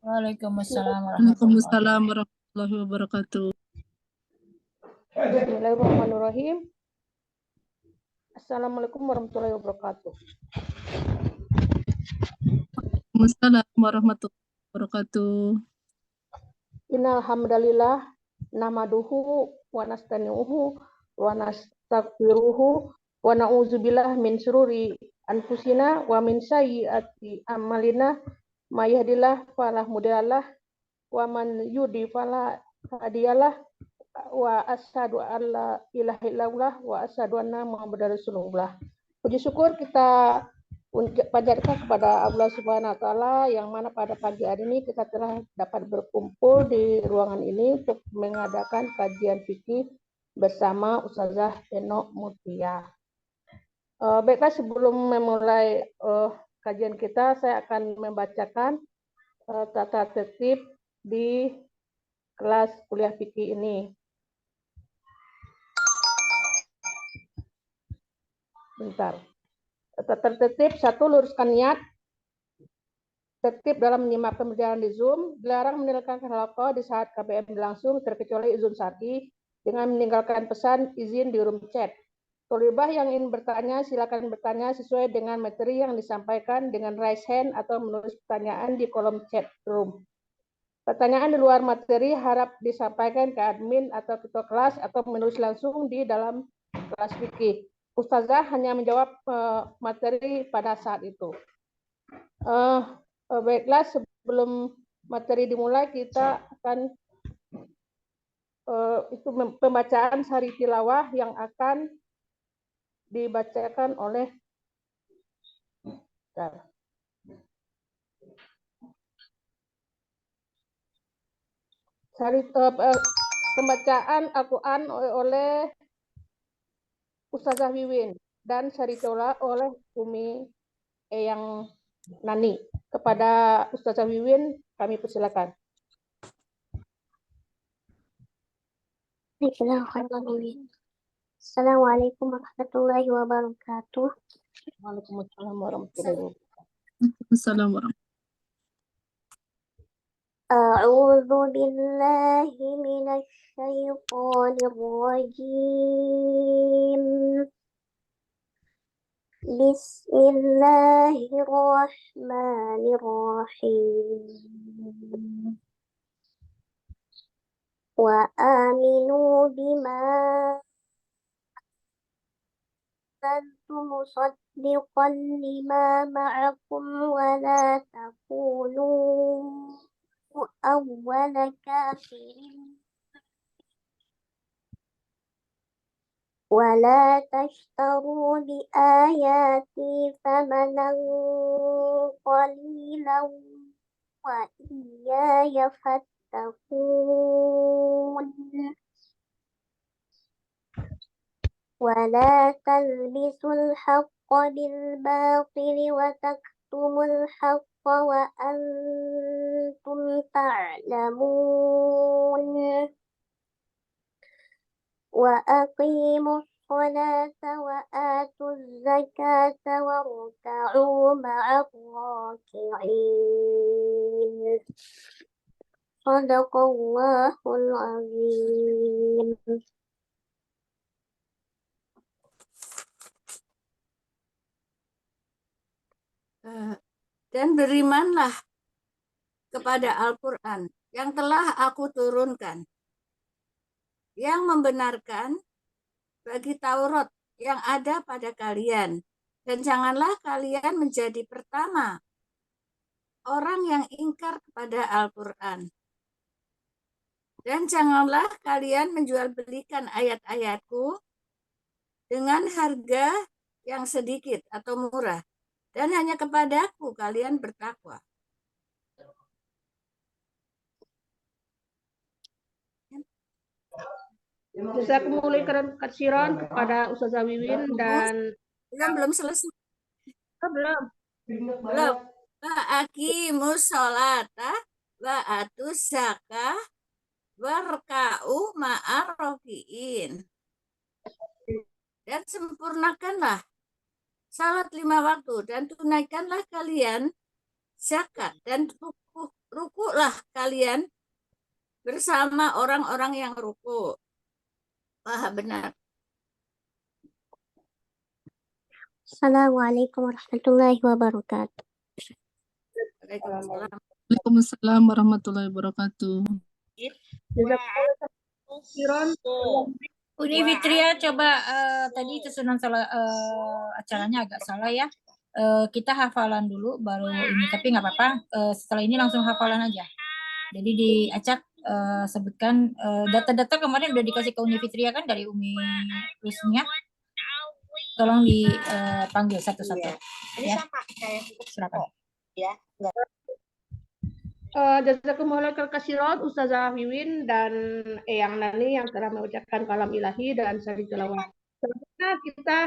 Waalaikumsalam warahmatullahi Waalaikumsalam warahmatullahi wabarakatuh. Bismillahirrahmanirrahim. Assalamualaikum warahmatullahi wabarakatuh. Waalaikumsalam warahmatullahi wabarakatuh. Innal hamdalillah nahmaduhu wa nasta'inuhu wa nastaghfiruhu wa na'udzubillahi min syururi anfusina wa min sayyiati a'malina may yahdihillahu fala mudhillalah wa man yudhlil fala hadiyalah wa asyhadu an la ilaha illallah wa asyhadu anna muhammadar rasulullah. Puji syukur kita panjatkan kepada Allah Subhanahu wa taala yang mana pada pagi hari ini kita telah dapat berkumpul di ruangan ini untuk mengadakan kajian fikih bersama Ustazah Eno Mutia. Baiklah, sebelum memulai kajian kita, saya akan membacakan tata tertib di kelas kuliah fikih ini. Bentar. Tata tertib 1, luruskan niat. Tertib dalam menyimak pembelajaran di Zoom, dilarang meninggalkan halaqah di saat KBM berlangsung terkecuali izin syar'i dengan meninggalkan pesan izin di room chat. Thalibah yang ingin bertanya silakan bertanya sesuai dengan materi yang disampaikan dengan raise hand atau menulis pertanyaan di kolom chat room. Pertanyaan di luar materi harap disampaikan ke admin atau ketua kelas atau menulis langsung di dalam kelas fikih. Ustazah hanya menjawab materi pada saat itu. Baiklah, sebelum materi dimulai kita akan itu pembacaan sari tilawah yang akan dibacakan oleh pembacaan Al-Quran oleh Ustazah Wiwin dan sari tilawah oleh Umi Eyang Nani. Kepada Ustazah Wiwin kami persilakan. Assalamualaikum warahmatullahi wabarakatuh. Waalaikumsalam warahmatullahi wabarakatuh. Waalaikumsalam warahmatullahi A'udzu billahi minasy syaithanir rajim. Bismillahirrahmanirrahim. Wa aminu bima musaddiqan lima ma'akum wa la takunu awwala kafirin wa la tashtaru bi ayati thamanan qalilan wa iyaya fattaqun. ولا تلبسوا الحق بالباطل وتكتموا الحق وأنتم تعلمون وأقيموا الصلاة وآتوا الزكاة واركعوا مع الراكعين. صدق الله العظيم. Dan berimanlah kepada Al-Quran yang telah aku turunkan, yang membenarkan bagi Taurat yang ada pada kalian, dan janganlah kalian menjadi pertama orang yang ingkar kepada Al-Quran, dan janganlah kalian menjual belikan ayat-ayatku dengan harga yang sedikit atau murah, dan hanya kepadaku kalian bertakwa. Jazakumullah khairan kepada Ustazah Wiwin dan belum selesai. Belum. Aqimus sholata wa atus zakah warka'u ma'ar raki'in. Dan sempurnakanlah salat 5 waktu dan tunaikanlah kalian zakat dan rukulah kalian bersama orang-orang yang ruku. Wah, benar. Assalamualaikum warahmatullahi wabarakatuh. Waalaikumsalam. Waalaikumsalam warahmatullahi wabarakatuh. Uni Fitria, coba tadi susunan salah, acaranya agak salah ya. Kita hafalan dulu baru ini, tapi nggak apa-apa. Setelah ini langsung hafalan aja. Jadi di Acak sebutkan data-data kemarin udah dikasih ke Uni Fitria kan dari Umi Rusnia. Tolong dipanggil satu-satu. Ya. Silakan. Jazakumullah khairan Ustazah Wiwin dan Eyang Nani yang telah mengucapkan kalam ilahi dan sari tilawah. Selanjutnya kita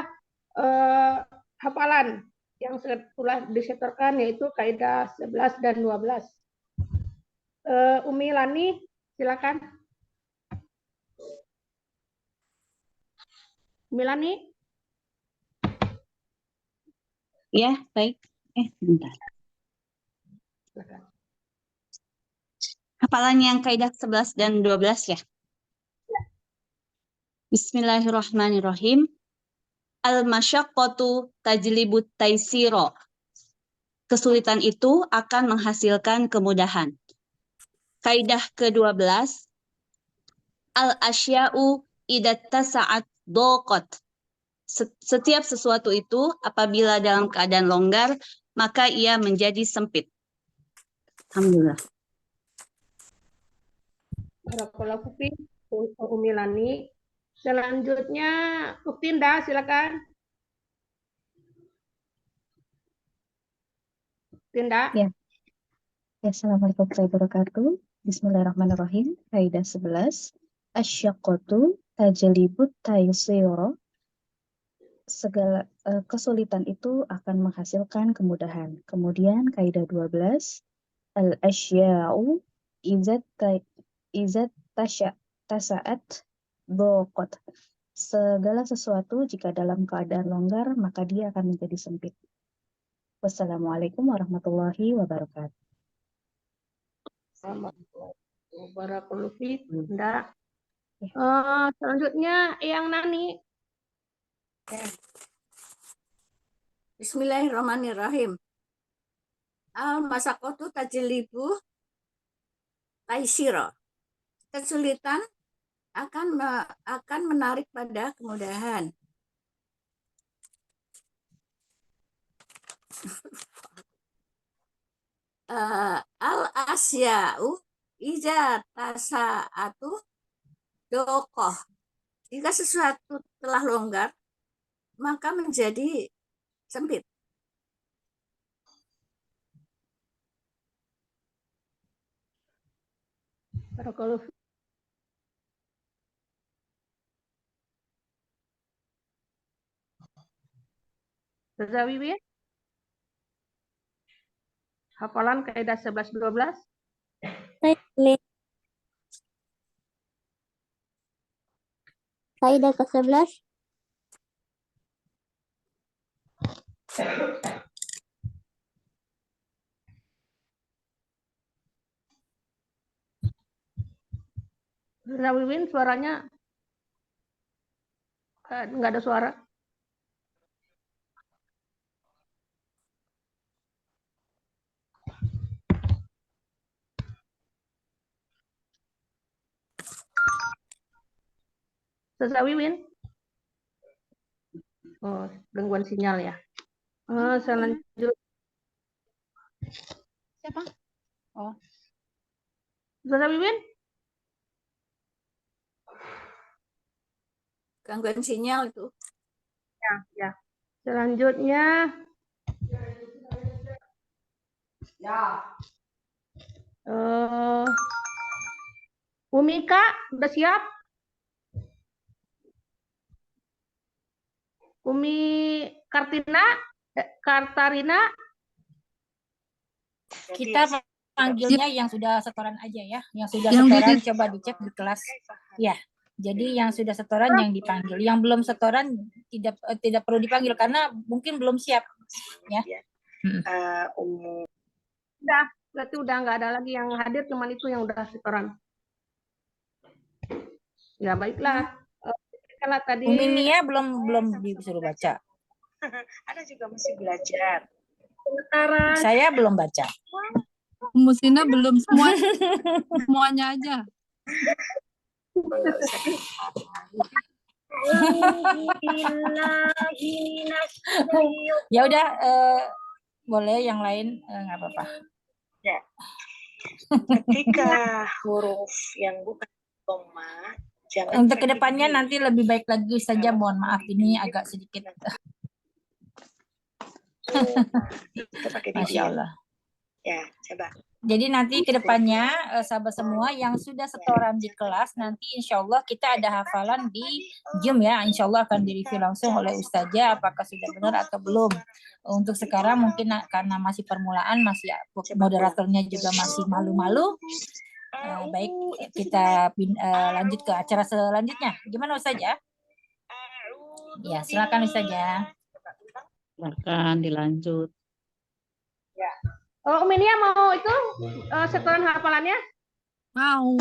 hafalan yang telah disetorkan yaitu kaidah 11 dan 12. Umi Lani, silakan. Umi Lani. Ya, baik. Bentar. Silakan. Hafalan yang kaidah 11 dan 12 ya. Bismillahirrahmanirrahim. Al-masyaqqatu tajlibut taisiro. Kesulitan itu akan menghasilkan kemudahan. Kaidah ke-12. Al-asya'u idatta sa'at doqot. Setiap sesuatu itu apabila dalam keadaan longgar, maka ia menjadi sempit. Alhamdulillah. Barakallahu fiik Umi Lani. Selanjutnya Uktinda, silakan. Uktinda. Ya. Assalamualaikum warahmatullahi wabarakatuh. Bismillahirrahmanirrahim. Kaidah 11. Asyaqqatu tajlibut taysira. Segala kesulitan itu akan menghasilkan kemudahan. Kemudian kaidah 12. Al-asya'u izat tasa'at doqot. Segala sesuatu jika dalam keadaan longgar, maka dia akan menjadi sempit. Wassalamualaikum warahmatullahi wabarakatuh. Barakallahu fiik. Nda. Selanjutnya Eyang Nani. Bismillahirrahmanirrahim. Al-masyaqqatu tajlibu taisiro. Kesulitan akan menarik pada kemudahan. Al-asya'u iza tasa'atu doqoh. Jika sesuatu telah longgar, maka menjadi sempit. Barakallahu fiik. Ustazah Wiwin. Hafalan kaidah 11 12. Kaidah ke-11. Ustazah Wiwin suaranya nggak ada suara. Ustazah Wiwin. Oh, gangguan sinyal ya. Selanjutnya. Siapa? Oh. Ustazah Wiwin. Gangguan sinyal itu. Ya. Selanjutnya. Umika, udah siap? Umi Kartarina. Kita panggilnya yang sudah setoran aja ya. Yang sudah Yang setoran di- coba dicek di kelas. Ya. Jadi yang sudah setoran yang dipanggil. Yang belum setoran tidak perlu dipanggil karena mungkin belum siap ya. Berarti udah nggak ada lagi yang hadir, cuman itu yang udah setoran. Ya baiklah. Kalau tadi Umi Nia belum disuruh baca. Ada juga masih belajar. sementara Saya belum baca. Musina belum semuanya aja. Ya udah, boleh yang lain nggak apa-apa. Ya. Ketika huruf yang bukan koma, jangan Untuk pakai kedepannya di. nanti lebih baik lagi saja. Mohon maaf ini agak sedikit. Kita pakai di Masya Allah. Ya, coba. Jadi nanti kedepannya sahabat semua yang sudah setoran di kelas, nanti insya Allah kita ada hafalan di Zoom ya. Insya Allah akan direview langsung oleh Ustazah apakah sudah benar atau belum. Untuk sekarang mungkin karena masih permulaan, masih moderatornya juga masih malu-malu. Baik, kita lanjut ke acara selanjutnya. Gimana Ustazah? Ya, silakan Ustazah. Silakan dilanjut. ya. Umi Nia mau itu setoran hafalannya? Mau.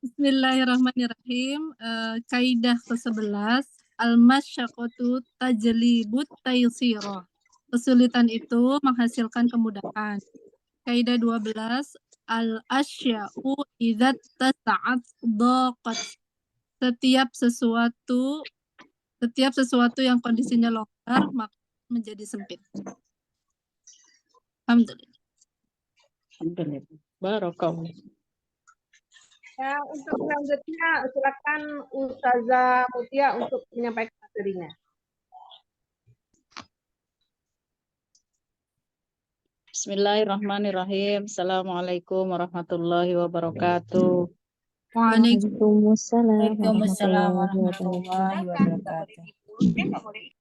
Bismillahirrahmanirrahim. Kaidah ke-11. Al-masyaqqatu tajlibut taysira. Kesulitan itu menghasilkan kemudahan. Kaidah 12. Al-asya'u idza tasa'at daqat. Setiap sesuatu yang kondisinya longgar maka menjadi sempit. Alhamdulillah. Alhamdulillah. Barakallah. Ya, untuk selanjutnya silakan Ustazah Mutia untuk menyampaikan materinya. Bismillahirrahmanirrahim. Assalamualaikum warahmatullahi wabarakatuh. Waalaikumsalam Waalaikumsalam warahmatullahi warahmatullahi wabarakatuh.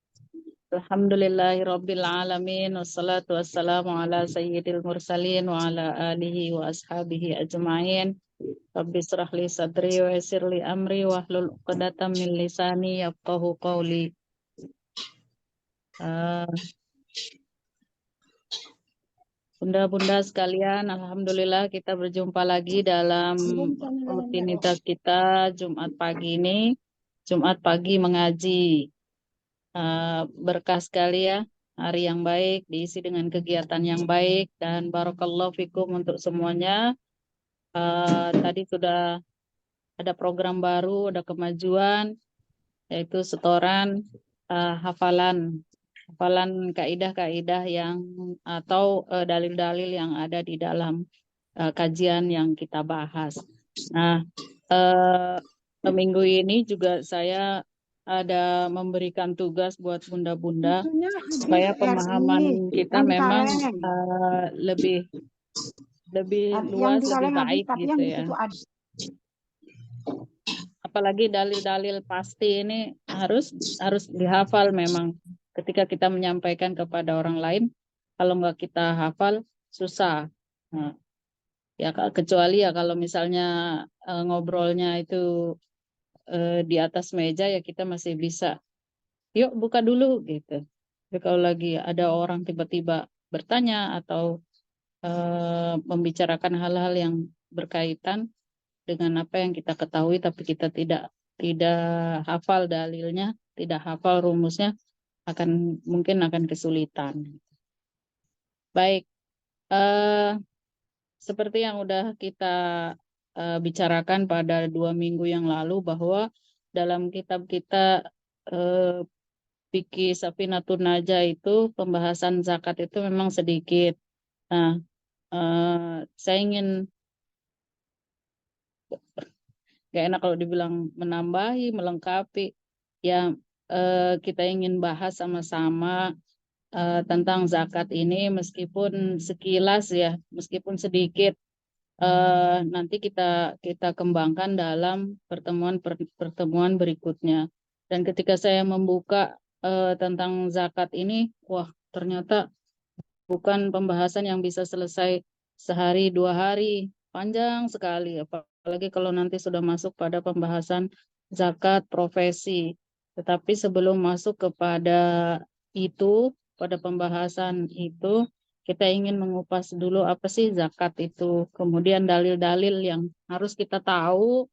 Alhamdulillahirabbil alamin wassalatu wassalamu ala sayyidil mursalin wa ala alihi wa ashabihi ajmain. Rabbi shrah li sadri wa yassir li amri wahlul 'uqdatam min lisani yafqahu qawli. Bunda-bunda sekalian, alhamdulillah kita berjumpa lagi dalam rutinitas kita Jumat pagi ini. Jumat pagi mengaji. Berkah sekali ya, hari yang baik, diisi dengan kegiatan yang baik, dan barakallahu fikum untuk semuanya. Tadi sudah ada program baru, ada kemajuan, yaitu setoran hafalan kaidah-kaidah yang atau dalil-dalil yang ada di dalam kajian yang kita bahas. Nah, minggu ini juga saya ada memberikan tugas buat bunda-bunda supaya pemahaman kita memang lebih luas, lebih baik gitu ya. Apalagi dalil-dalil pasti ini harus dihafal memang. Ketika kita menyampaikan kepada orang lain, kalau nggak kita hafal susah. Nah, ya kecuali ya kalau misalnya ngobrolnya itu di atas meja ya kita masih bisa. Yuk buka dulu gitu. Tapi kalau lagi ada orang tiba-tiba bertanya atau membicarakan hal-hal yang berkaitan dengan apa yang kita ketahui tapi kita tidak hafal dalilnya, tidak hafal rumusnya, mungkin akan kesulitan. Baik, seperti yang udah kita bicarakan pada 2 minggu yang lalu bahwa dalam kitab kita Fikih Safinatun Najah itu pembahasan zakat itu memang sedikit. Nah, saya ingin, gak enak kalau dibilang menambahi, melengkapi, ya kita ingin bahas sama-sama tentang zakat ini meskipun sekilas ya, meskipun sedikit, nanti kita kembangkan dalam pertemuan berikutnya. Dan ketika saya membuka tentang zakat ini, wah ternyata bukan pembahasan yang bisa selesai sehari 2 hari, panjang sekali, apalagi kalau nanti sudah masuk pada pembahasan zakat profesi. Tetapi sebelum masuk kepada itu, pada pembahasan itu kita ingin mengupas dulu apa sih zakat itu, kemudian dalil-dalil yang harus kita tahu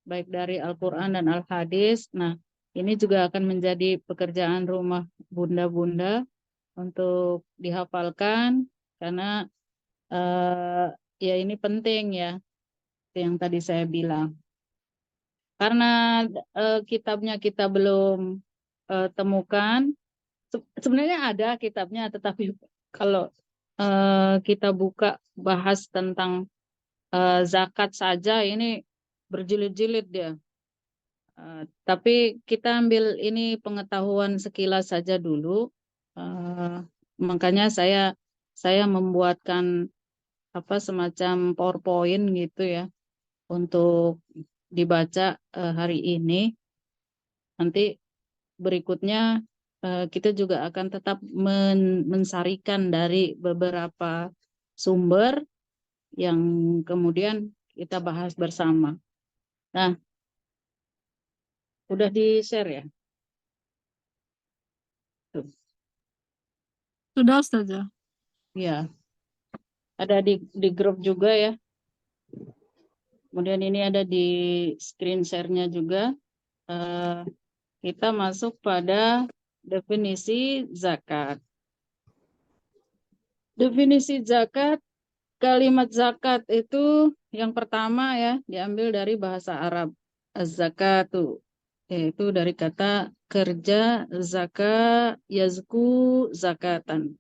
baik dari Al-Quran dan Al-Hadis. Nah, ini juga akan menjadi pekerjaan rumah bunda-bunda untuk dihafalkan karena ya ini penting ya, yang tadi saya bilang. Karena kitabnya kita belum temukan, sebenarnya ada kitabnya, tetapi kalau kita buka bahas tentang zakat saja ini berjilid-jilid dia. Tapi kita ambil ini pengetahuan sekilas saja dulu. Makanya saya membuatkan semacam PowerPoint gitu ya untuk dibaca hari ini. Nanti berikutnya kita juga akan tetap mensarikan dari beberapa sumber yang kemudian kita bahas bersama. Nah, udah di-share ya? Tuh. Sudah Ustazah. Ya, ada di grup juga ya. Kemudian ini ada di screen share-nya juga. Kita masuk pada definisi zakat. Definisi zakat, kalimat zakat itu yang pertama ya diambil dari bahasa Arab. Az-zakatu, yaitu dari kata kerja zaka yazku zakatan.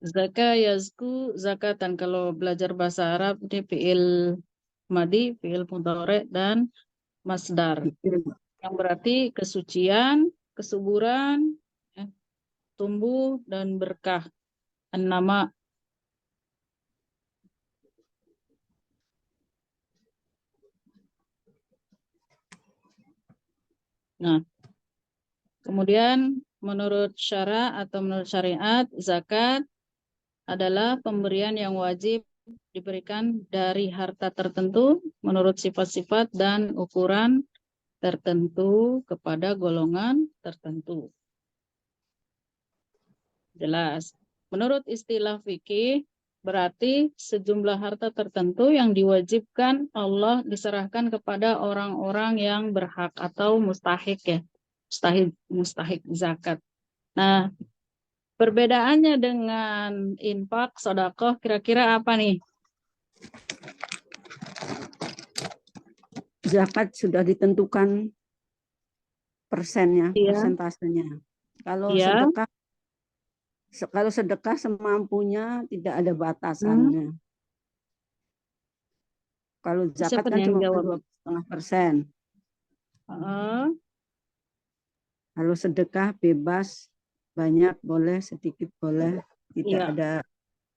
Zaka yazku zakatan. Kalau belajar bahasa Arab ini fi'il madi, fi'il mudhari dan masdar. Yang berarti kesucian, kesuburan, tumbuh dan berkah. An-nama. Nah, kemudian menurut syara atau menurut syariat, zakat adalah pemberian yang wajib diberikan dari harta tertentu menurut sifat-sifat dan ukuran tertentu kepada golongan tertentu. Jelas. Menurut istilah fikih, berarti sejumlah harta tertentu yang diwajibkan Allah diserahkan kepada orang-orang yang berhak atau mustahik ya. Mustahik zakat. Nah, perbedaannya dengan infak, sedekah kira-kira apa nih? Zakat sudah ditentukan persennya, Iya. persentasenya. Kalau Iya. sedekah semampunya, tidak ada batasannya. Kalau zakat Siapa kan yang cuma jawab? 2,5%. Kalau sedekah bebas, banyak boleh, sedikit boleh, tidak Iya. ada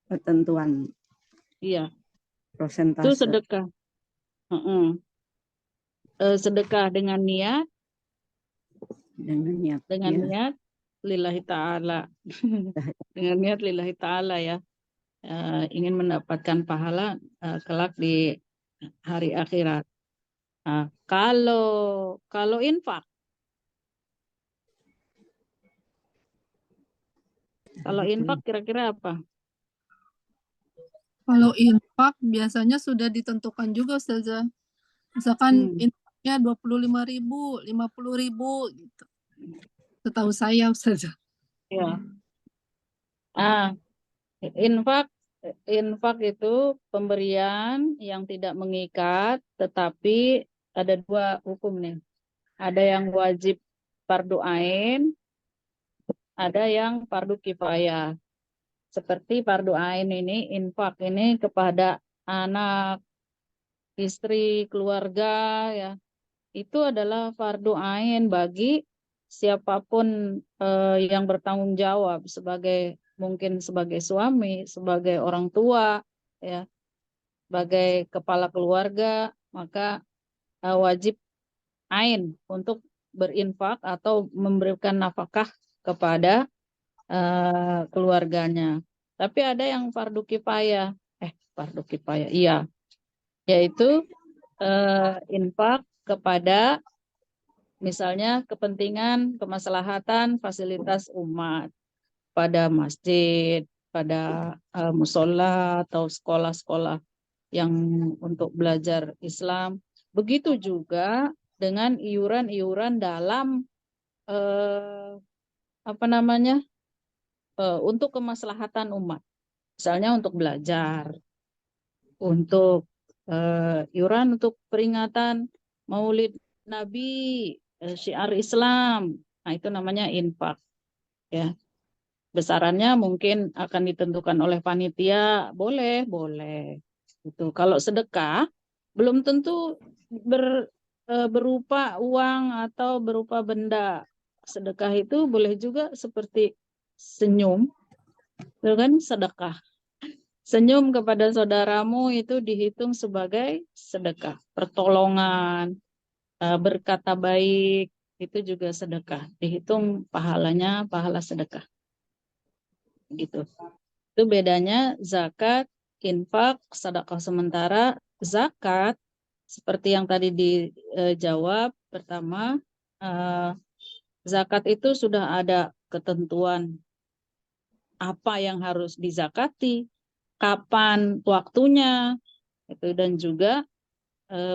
ketentuan. Iya. Persentase. Itu sedekah. Sedekah dengan niat. Dengan niat lillahi ta'ala. Dengan niat lillahi ta'ala ya. Ingin mendapatkan pahala kelak di hari akhirat. Kalau infak. Kalau infak kira-kira apa? Kalau infak biasanya sudah ditentukan juga Ustazah. Misalkan infaknya 25.000, 50.000 gitu. Setahu saya Ustazah. Ya. Infak itu pemberian yang tidak mengikat, tetapi ada dua hukum nih. Ada yang wajib fardu ain, ada yang fardu kifayah. Seperti fardu ain ini, infak ini kepada anak, istri, keluarga ya. Itu adalah fardu ain bagi siapapun yang bertanggung jawab mungkin sebagai suami, sebagai orang tua ya, sebagai kepala keluarga, maka wajib ain untuk berinfak atau memberikan nafkah kepada keluarganya. Tapi ada yang fardu kifayah. Fardu kifayah, iya. Yaitu infak kepada misalnya kepentingan, kemaslahatan, fasilitas umat pada masjid, pada musola atau sekolah-sekolah yang untuk belajar Islam. Begitu juga dengan iuran-iuran dalam untuk kemaslahatan umat. Misalnya untuk belajar, untuk iuran untuk peringatan Maulid Nabi, syiar Islam. Nah, itu namanya infak, ya. Besarannya mungkin akan ditentukan oleh panitia, boleh. Itu kalau sedekah belum tentu berupa uang atau berupa benda. Sedekah itu boleh juga seperti senyum, itu kan sedekah. Senyum kepada saudaramu itu dihitung sebagai sedekah. Pertolongan, berkata baik, itu juga sedekah. Dihitung pahalanya, pahala sedekah. Gitu. Itu bedanya zakat, infak, sedekah sementara. Zakat, seperti yang tadi dijawab pertama, zakat itu sudah ada ketentuan apa yang harus dizakati, kapan waktunya, itu dan juga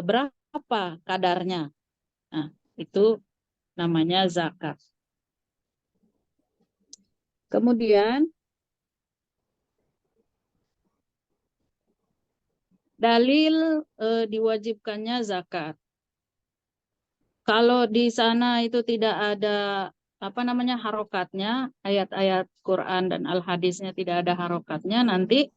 berapa kadarnya. Nah, itu namanya zakat. Kemudian dalil diwajibkannya zakat. Kalau di sana itu tidak ada harokatnya, ayat-ayat Quran dan Al-Hadisnya tidak ada harokatnya, nanti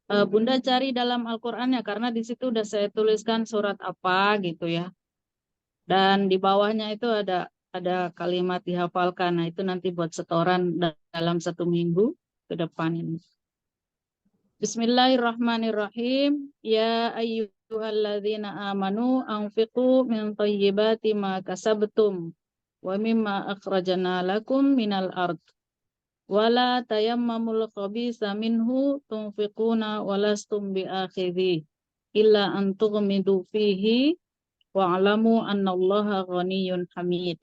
Bunda cari dalam Al-Qur'annya, karena di situ udah saya tuliskan surat apa gitu ya. Dan di bawahnya itu ada kalimat dihafalkan. Nah, itu nanti buat setoran dalam 1 minggu ke depan ini. Bismillahirrahmanirrahim. Ya ayyuhalladzina amanu anfiqu min thayyibati ma kasabtum wa mimma akhrajna lakum minal ard. Wala tayammamul khabisa minhu tunfiquna walastum biakhidhi illa an tughmidu fihi wa'lamu annallaha ghaniyyun hamid.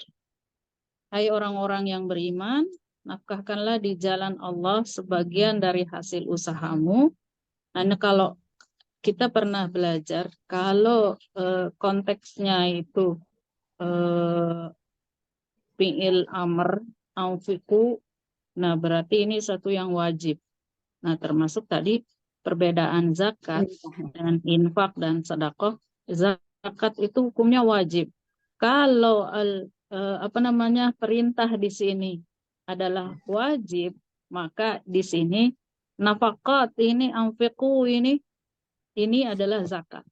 Hai orang-orang yang beriman, nafkahkanlah di jalan Allah sebagian dari hasil usahamu. Nah, kalau kita pernah belajar, kalau konteksnya itu fi'il amr, anfiqu, nah berarti ini satu yang wajib. Nah, termasuk tadi perbedaan zakat dan infak dan sedekah. Zakat itu hukumnya wajib. Kalau perintah di sini adalah wajib, maka di sini nafakat ini, anfiqu ini adalah zakat.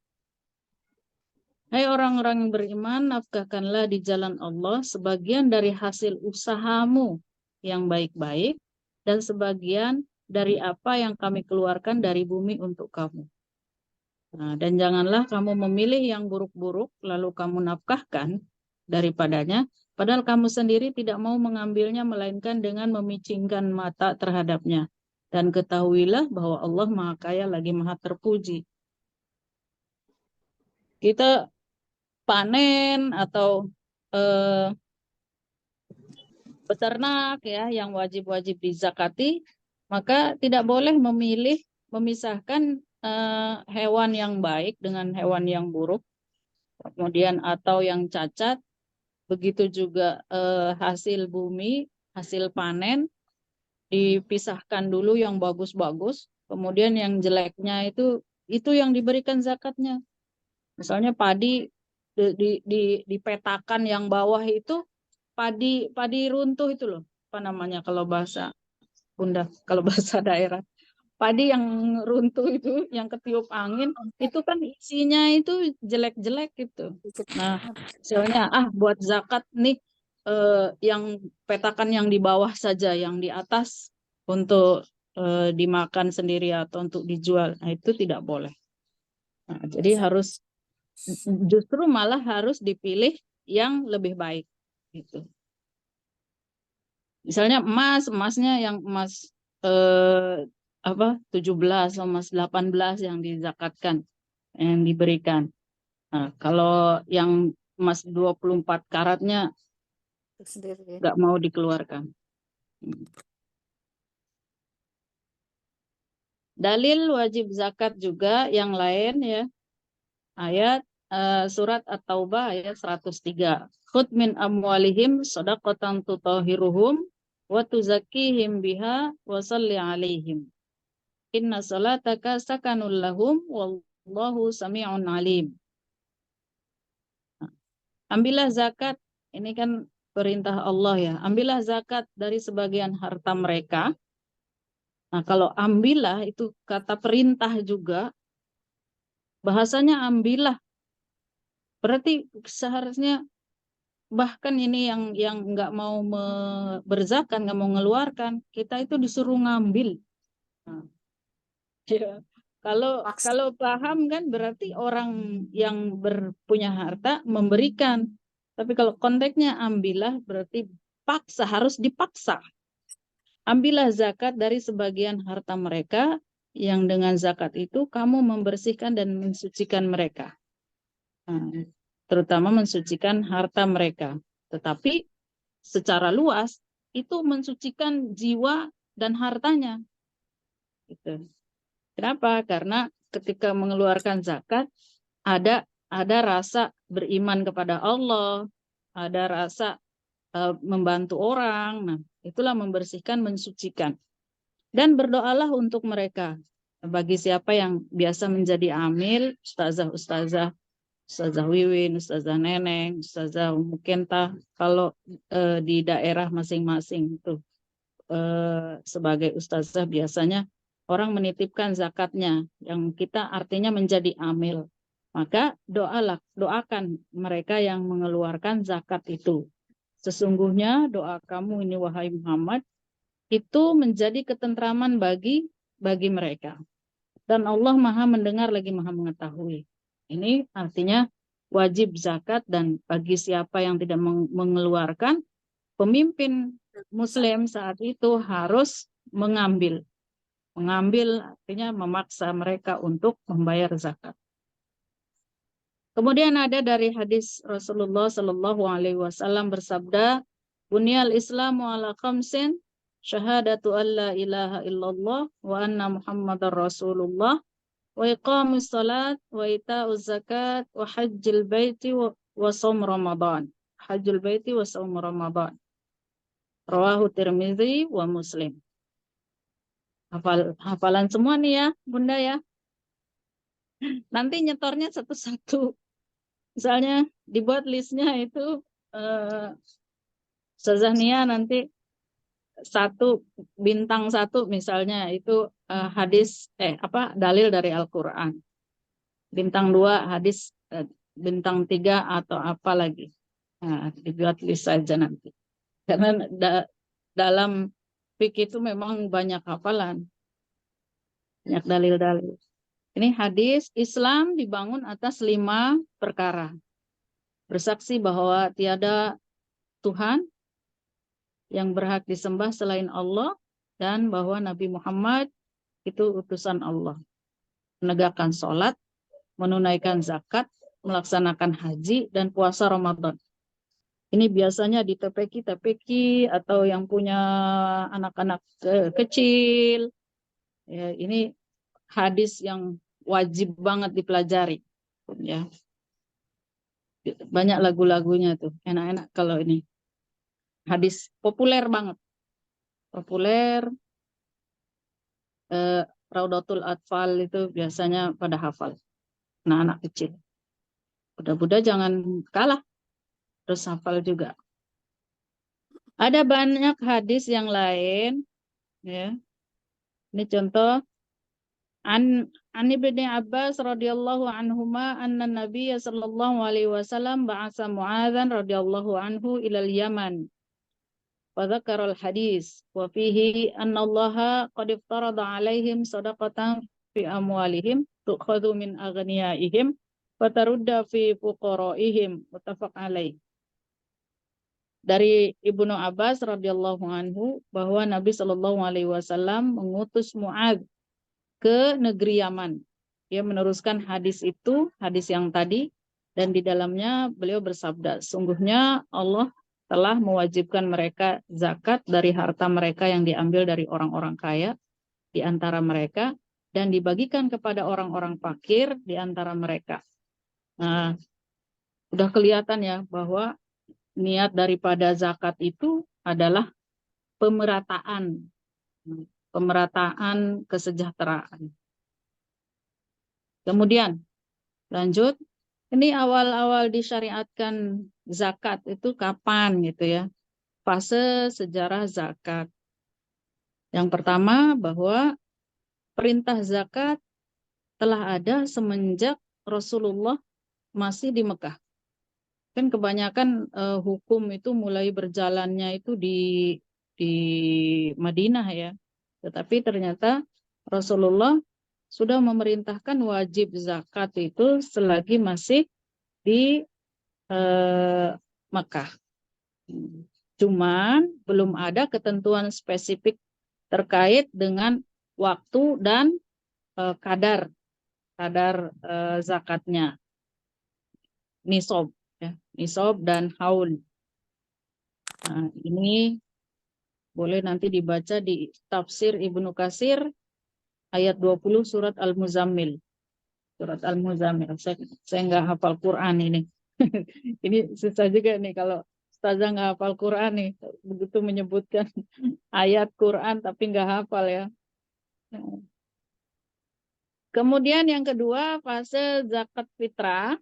Hai orang-orang yang beriman, nafkahkanlah di jalan Allah sebagian dari hasil usahamu yang baik-baik dan sebagian dari apa yang kami keluarkan dari bumi untuk kamu. Nah, dan janganlah kamu memilih yang buruk-buruk lalu kamu nafkahkan daripadanya, padahal kamu sendiri tidak mau mengambilnya melainkan dengan memicingkan mata terhadapnya. Dan ketahuilah bahwa Allah Maha Kaya lagi Maha Terpuji. Kita panen atau peternak ya yang wajib-wajib dizakati, maka tidak boleh memisahkan hewan yang baik dengan hewan yang buruk, kemudian atau yang cacat. Begitu juga hasil bumi, hasil panen dipisahkan dulu yang bagus-bagus, kemudian yang jeleknya itu yang diberikan zakatnya. Misalnya padi dipetakan yang bawah itu padi runtuh itu loh, apa namanya kalau bahasa Bunda, kalau bahasa daerah. Padi yang runtuh itu, yang ketiup angin, itu kan isinya itu jelek-jelek gitu. Nah, misalnya buat zakat nih yang petakan yang di bawah saja, yang di atas untuk dimakan sendiri atau untuk dijual. Nah, itu tidak boleh. Nah, jadi justru malah harus dipilih yang lebih baik gitu. Misalnya emasnya yang emas 17 emas 18 yang dizakatkan, yang diberikan. Nah, kalau yang emas 24 karatnya Itu sendiri. nggak mau dikeluarkan. Dalil wajib zakat juga yang lain ya. Ayat surat At-Taubah ayat 103. Khudh min amwalihim shadaqatan tutahhiruhum wa tuzakkihim biha wa shalli 'alaihim. Inna salataka sakanul lahum wallahu sami'un 'alim. Ambillah zakat, ini kan perintah Allah ya. Ambillah zakat dari sebagian harta mereka. Nah, kalau ambillah itu kata perintah juga, bahasanya ambillah. Berarti seharusnya bahkan ini yang nggak mau berzakat, nggak mau mengeluarkan, kita itu disuruh ngambil. Nah, ya. Kalau paham kan berarti orang yang punya harta memberikan. Tapi kalau konteksnya ambillah berarti paksa, harus dipaksa. Ambillah zakat dari sebagian harta mereka yang dengan zakat itu kamu membersihkan dan mensucikan mereka. Nah, terutama mensucikan harta mereka. Tetapi secara luas itu mensucikan jiwa dan hartanya. Gitu. Kenapa? Karena ketika mengeluarkan zakat ada rasa beriman kepada Allah, ada rasa membantu orang. Nah, itulah membersihkan, mensucikan. Dan berdoalah untuk mereka. Bagi siapa yang biasa menjadi amil, ustazah Wiwin, ustazah Neneng, ustazah Mukentah, kalau di daerah masing-masing itu sebagai ustazah biasanya orang menitipkan zakatnya, yang kita artinya menjadi amil. Maka doakan mereka yang mengeluarkan zakat itu. Sesungguhnya doa kamu ini wahai Muhammad itu menjadi ketentraman bagi mereka. Dan Allah Maha mendengar lagi Maha mengetahui. Ini artinya wajib zakat, dan bagi siapa yang tidak mengeluarkan, pemimpin Muslim saat itu harus mengambil. Mengambil artinya memaksa mereka untuk membayar zakat. Kemudian ada dari hadis Rasulullah Shallallahu Alaihi Wasallam bersabda, "Bunyal Islamu ala khamsin, syahadatu an la ilaha illallah wa anna Muhammadar Rasulullah, wa iqamus salat, wa ita'uz zakat, wa hajjil baiti wa shaum Ramadan." Hajjul baiti wa shaum Ramadan. Rawahu Tirmidzi wa Muslim. Hafalan semua nih ya, Bunda ya. Nanti nyetornya satu-satu. Misalnya dibuat listnya itu Ustazah Nia nanti bintang 1 misalnya itu hadis dalil dari Al-Qur'an. Bintang 2 hadis, bintang 3 atau apa lagi. Nah, dibuat list saja nanti. Karena dalam fikih itu memang banyak hafalan. Banyak dalil-dalil. Ini hadis, Islam dibangun atas 5 perkara. Bersaksi bahwa tiada Tuhan yang berhak disembah selain Allah, dan bahwa Nabi Muhammad itu utusan Allah. Menegakkan sholat, menunaikan zakat, melaksanakan haji, dan puasa Ramadan. Ini biasanya di TPQ atau yang punya anak-anak kecil. Ya, ini hadis yang wajib banget dipelajari. Ya. Banyak lagu-lagunya tuh, enak-enak kalau ini. Hadis populer banget. Populer. Raudatul Atfal itu biasanya pada hafal. Anak-anak kecil. Budak-budak jangan kalah. Terus hafal juga. Ada banyak hadis yang lain. Ya. Ini contoh. An Ibnu Abbas radhiyallahu anhuma anna Nabiy sallallahu alaihi wasallam ba'atsa Mu'adzan radhiyallahu anhu ilal Yaman. Wa dzakara al-hadis wa fihi anna Allah qad iftarada 'alaihim shadaqatan fi amwalihim tu'khadhu min aghniyaihim wa tarudda fi fuqaraihim, muttafaq alaih. Dari Ibnu Abbas radhiyallahu anhu bahwa Nabi sallallahu alaihi wasallam mengutus Mu'adz ke negeri Yaman. Dia meneruskan hadis itu, hadis yang tadi, Dan di dalamnya beliau bersabda, sungguhnya Allah telah mewajibkan mereka zakat dari harta mereka yang diambil dari orang-orang kaya di antara mereka dan dibagikan kepada orang-orang fakir di antara mereka. Nah, udah kelihatan ya bahwa niat daripada zakat itu adalah pemerataan kesejahteraan. Kemudian lanjut, ini awal-awal disyariatkan zakat itu kapan gitu ya? Fase sejarah zakat. Yang pertama bahwa perintah zakat telah ada semenjak Rasulullah masih di Mekah. Kan kebanyakan hukum itu mulai berjalannya itu di Madinah ya. Tetapi ternyata Rasulullah sudah memerintahkan wajib zakat itu selagi masih di Mekah. Cuman belum ada ketentuan spesifik terkait dengan waktu dan kadar zakatnya, nisab ya, nisab dan haul. Nah, ini boleh nanti dibaca di tafsir Ibnu Katsir ayat 20 surat Al-Muzammil. Surat Al-Muzammil. Saya nggak hafal Quran ini. Ini susah juga nih kalau Ustazah nggak hafal Quran nih. Begitu menyebutkan ayat Quran tapi nggak hafal ya. Kemudian yang kedua fase zakat fitrah.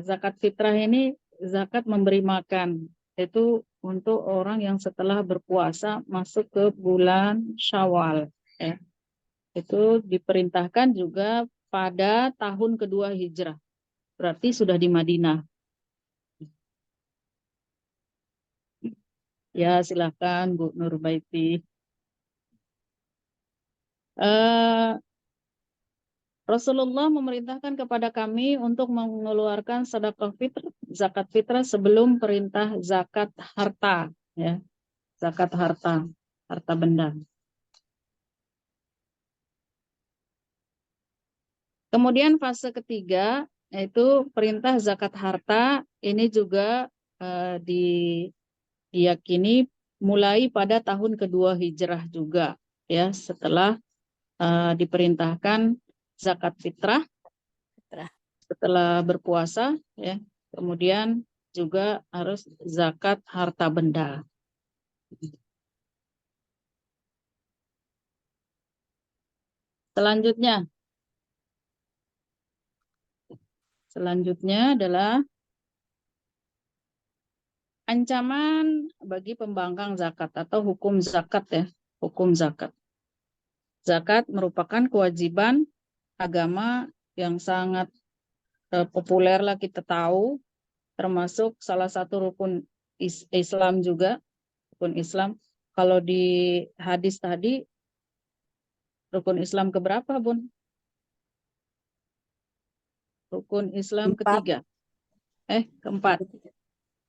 Zakat fitrah ini zakat memberi makan. Itu untuk orang yang setelah berpuasa masuk ke bulan Syawal. Ya. Itu diperintahkan juga pada tahun kedua hijrah. Berarti sudah di Madinah. Ya, silakan Bu Nurbaiti. Rasulullah memerintahkan kepada kami untuk mengeluarkan sedekah fitrah, zakat fitrah sebelum perintah zakat harta, ya. Zakat harta benda. Kemudian fase ketiga yaitu perintah zakat harta, ini juga diyakini mulai pada tahun kedua hijrah juga ya, setelah diperintahkan zakat fitrah setelah berpuasa ya, kemudian juga harus zakat harta benda. Selanjutnya adalah ancaman bagi pembangkang zakat atau hukum zakat ya, hukum zakat. Zakat merupakan kewajiban agama yang sangat populer lah kita tahu, termasuk salah satu rukun Islam juga, rukun Islam. Kalau di hadis tadi, rukun Islam keberapa, Bun? Rukun Islam ketiga. Keempat.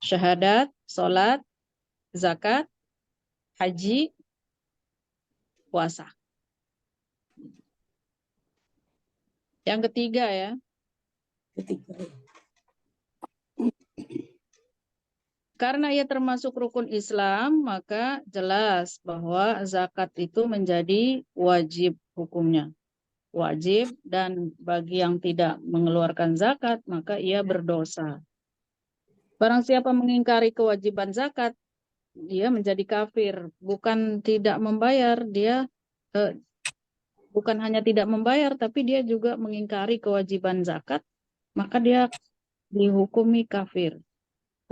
Syahadat, sholat, zakat, haji, puasa. Yang ketiga ya. Karena ia termasuk rukun Islam, maka jelas bahwa zakat itu menjadi wajib hukumnya. Wajib, dan bagi yang tidak mengeluarkan zakat, maka ia berdosa. Barang siapa mengingkari kewajiban zakat, dia menjadi kafir. Bukan tidak membayar, dia bukan hanya tidak membayar, tapi dia juga mengingkari kewajiban zakat, maka dia dihukumi kafir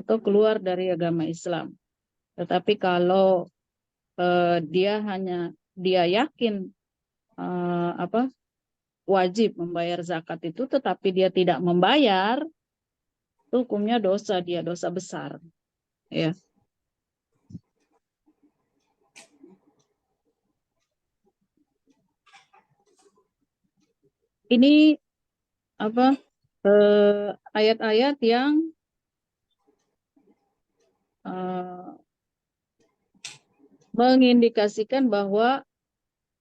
atau keluar dari agama Islam. Tetapi kalau dia yakin wajib membayar zakat itu, tetapi dia tidak membayar, itu hukumnya dosa, dia dosa besar. Ya. Ini ayat-ayat yang mengindikasikan bahwa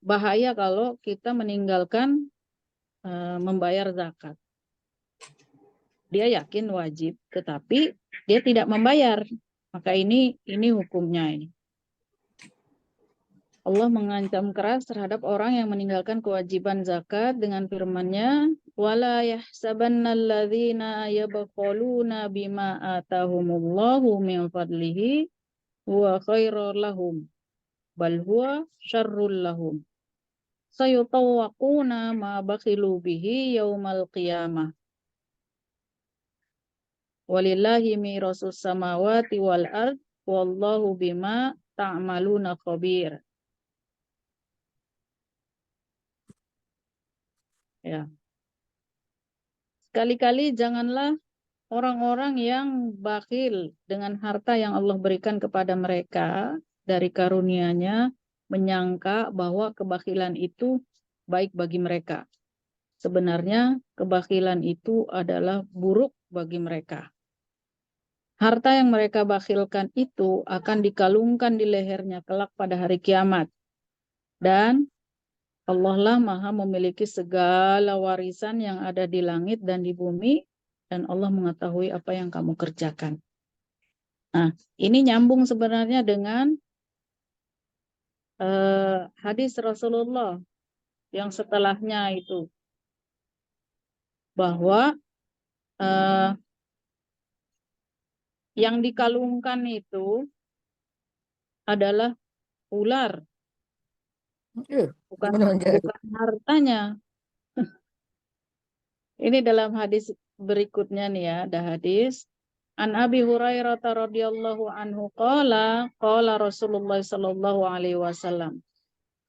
bahaya kalau kita meninggalkan membayar zakat. Dia yakin wajib, tetapi dia tidak membayar. Maka ini hukumnya ini. Allah mengancam keras terhadap orang yang meninggalkan kewajiban zakat dengan firman-Nya, "Wala yahsabannalladzina yabkhuluna bima atahumullahu min fadlihi huwa khairul lahum, bal huwa syarrul lahum. Sayutawwaquna ma bakhilu bihi yaumal qiyamah. Walillahi mirasus samawati wal ard, wallahu bima ta'maluna khabir." Ya. Sekali-kali janganlah orang-orang yang bakhil dengan harta yang Allah berikan kepada mereka dari karunia-Nya menyangka bahwa kebakhilan itu baik bagi mereka. Sebenarnya kebakhilan itu adalah buruk bagi mereka. Harta yang mereka bakhilkan itu akan dikalungkan di lehernya kelak pada hari kiamat. Dan Allah lah maha memiliki segala warisan yang ada di langit dan di bumi, dan Allah mengetahui apa yang kamu kerjakan. Nah, ini nyambung sebenarnya dengan hadis Rasulullah yang setelahnya itu, bahwa yang dikalungkan itu adalah ular, bukan hartanya. Ini dalam hadis berikutnya nih ya, ada hadis An Abi Hurairah radhiyallahu anhu qala Rasulullah sallallahu alaihi wasallam,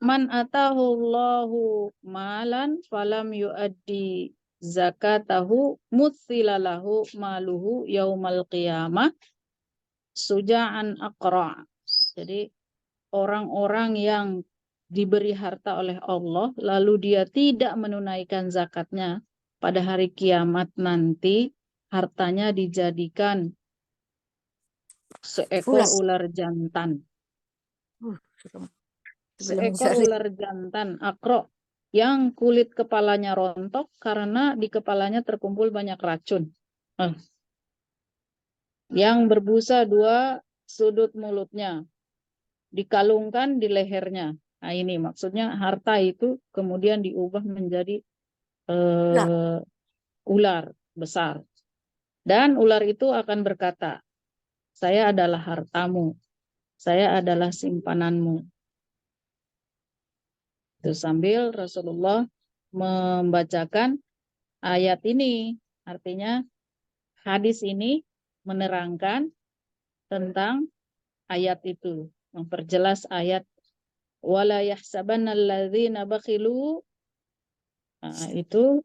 man atahu Allahu malan falam yuaddi zakatahu mutsila lahu maluhu yaumal qiyamah suja'an aqra. Jadi orang-orang yang diberi harta oleh Allah lalu dia tidak menunaikan zakatnya, pada hari kiamat nanti hartanya dijadikan seekor ular jantan. Seekor ular jantan akro yang kulit kepalanya rontok karena di kepalanya terkumpul banyak racun. Yang berbusa dua sudut mulutnya, dikalungkan di lehernya. Nah ini maksudnya harta itu kemudian diubah menjadi ular besar. Dan ular itu akan berkata, saya adalah hartamu, saya adalah simpananmu. Itu sambil Rasulullah membacakan ayat ini. Artinya hadis ini menerangkan tentang ayat itu, memperjelas ayat wala yahsabannalladzina bakhilu, itu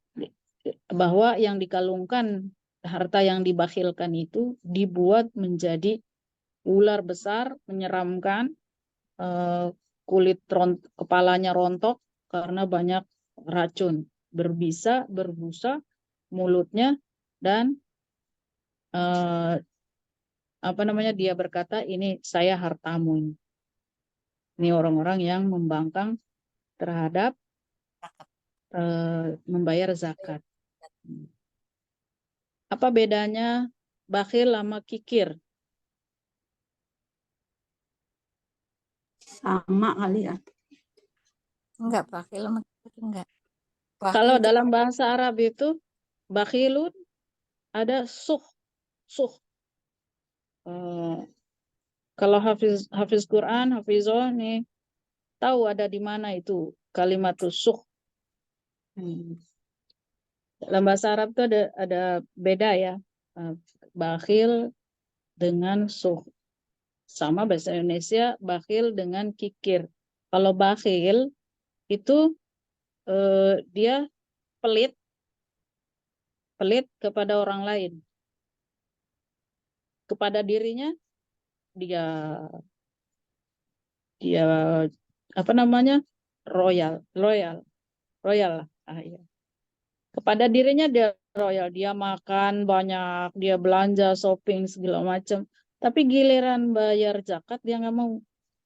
bahwa yang dikalungkan, harta yang dibakhilkan itu dibuat menjadi ular besar menyeramkan, kulit kepalanya rontok karena banyak racun, berbusa mulutnya, dan dia berkata ini saya hartamu. Ini orang-orang yang membangkang terhadap membayar zakat. Apa bedanya bakhil sama kikir? Sama kali ya. Enggak, bakhil sama kikir enggak. Bakhil Kalau itu dalam bahasa Arab itu bakhilun ada suh. Kalau hafiz Quran, hafizah nih tahu ada di mana itu kalimat suh. Dalam bahasa Arab itu ada beda ya, bakhil dengan suh. Sama bahasa Indonesia bakhil dengan kikir. Kalau bakhil itu dia pelit kepada orang lain. Kepada dirinya dia royal lah. Ya. Kepada dirinya dia royal, dia makan banyak, dia belanja, shopping segala macam. Tapi giliran bayar zakat dia nggak mau.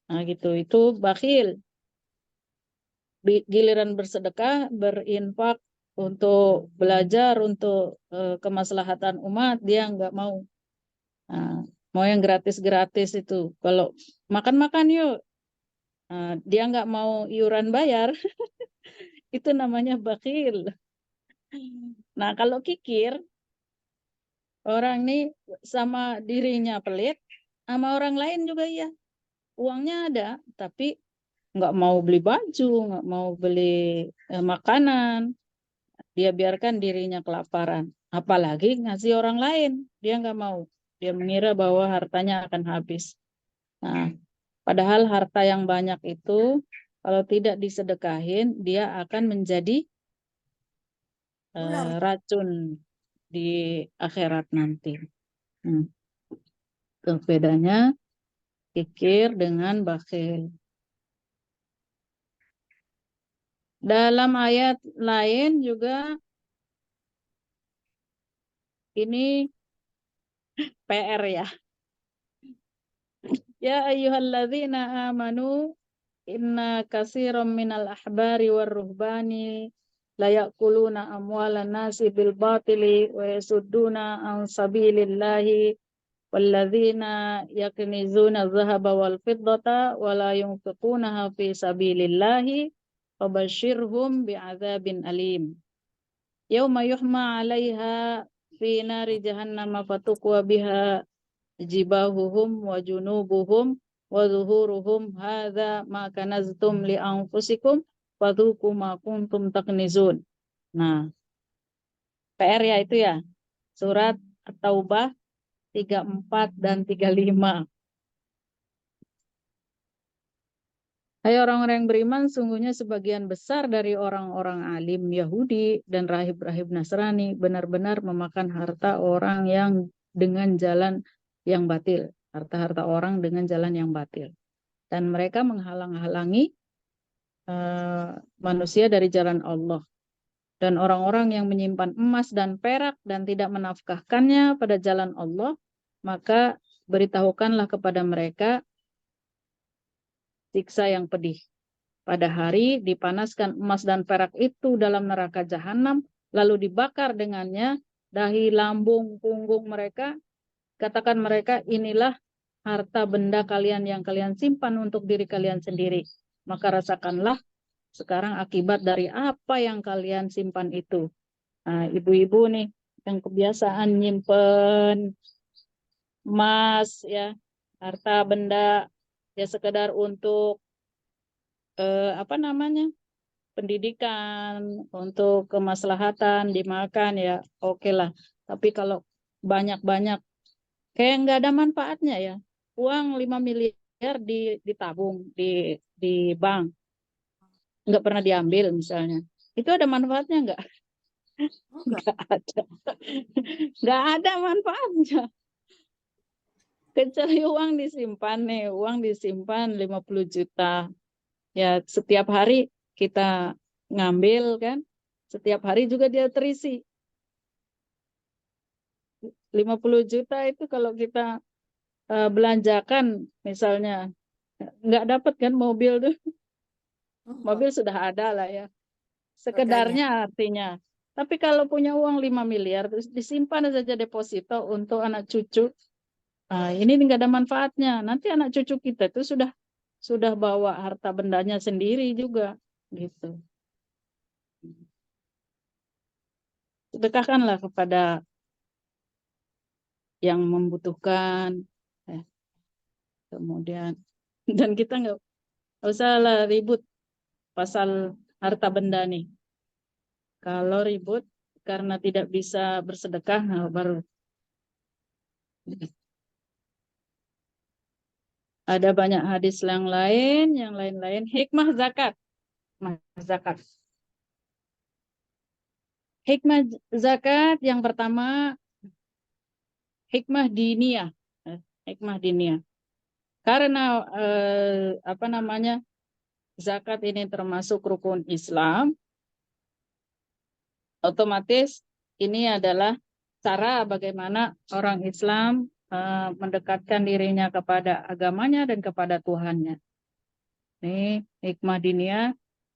Nah gitu, itu bakhil. Giliran bersedekah, berinfak, untuk belajar, untuk kemaslahatan umat, dia nggak mau. Nah, mau yang gratis-gratis itu. Kalau makan-makan yuk, dia nggak mau iuran bayar. Itu namanya bakhil. Nah, kalau kikir, orang nih sama dirinya pelit, sama orang lain juga iya. Uangnya ada, tapi nggak mau beli baju, nggak mau beli makanan. Dia biarkan dirinya kelaparan. Apalagi ngasih orang lain, dia nggak mau. Dia mengira bahwa hartanya akan habis. Nah, padahal harta yang banyak itu kalau tidak disedekahin, dia akan menjadi racun di akhirat nanti. Itu bedanya kikir dengan bakhil. Dalam ayat lain juga ini PR ya. Ya ayyuhalladzina amanu inna katsiran minal ahbari warruhbani la ya'kuluna amwalan nasi bil batili wa yasudduna an sabilillahi walladzina yaknizuna adh-dhahaba wal fiddata wa la yunfiqunaha fi sabilillahi fabashshirhum bi'adzabin alim. Yauma yuhma 'alaiha fi nari jahannam fatukwa biha jibahuhum wa junubuhum wa zuhuruhum hadza ma kanaztum li anfusikum fadhuku ma kuntum taknizun. Nah, PR ya itu ya. Surat At-Taubah 34 dan 35. Hai orang-orang yang beriman, sungguhnya sebagian besar dari orang-orang alim Yahudi dan rahib-rahib Nasrani benar-benar memakan harta orang yang dengan jalan yang batil. Harta-harta orang dengan jalan yang batil. Dan mereka menghalang-halangi manusia dari jalan Allah. Dan orang-orang yang menyimpan emas dan perak dan tidak menafkahkannya pada jalan Allah, maka beritahukanlah kepada mereka siksa yang pedih. Pada hari dipanaskan emas dan perak itu dalam neraka jahanam, lalu dibakar dengannya dahi, lambung, punggung mereka. Katakan mereka, inilah harta benda kalian yang kalian simpan untuk diri kalian sendiri. Maka rasakanlah sekarang akibat dari apa yang kalian simpan itu. Nah, ibu-ibu nih yang kebiasaan nyimpen emas, ya, harta benda, ya sekedar untuk pendidikan, untuk kemaslahatan dimakan ya oke lah. Tapi kalau banyak-banyak kayak nggak ada manfaatnya ya. Uang 5 miliar ditabung di bank, nggak pernah diambil misalnya. Itu ada manfaatnya nggak? Nggak ada. Nggak ada manfaatnya. Kecuali uang disimpan nih, uang disimpan 50 juta. Ya setiap hari kita ngambil kan, setiap hari juga dia terisi. 50 juta itu kalau kita belanjakan misalnya, nggak dapat kan mobil tuh. Mobil sudah ada lah ya. Sekedarnya artinya. Tapi kalau punya uang 5 miliar, terus disimpan saja deposito untuk anak cucu. Nah, ini nggak ada manfaatnya. Nanti anak cucu kita itu sudah bawa harta bendanya sendiri juga gitu. Sedekahkanlah kepada yang membutuhkan, kemudian dan kita nggak usah lah ribut pasal harta benda nih. Kalau ribut karena tidak bisa bersedekah, nah baru ada banyak hadis yang lain-lain. Hikmah zakat. Zakat. Hikmah zakat yang pertama, hikmah diniyah. Hikmah diniyah. Karena zakat ini termasuk rukun Islam, otomatis ini adalah cara bagaimana orang Islam mendekatkan dirinya kepada agamanya dan kepada Tuhannya. Ini hikmah diniyah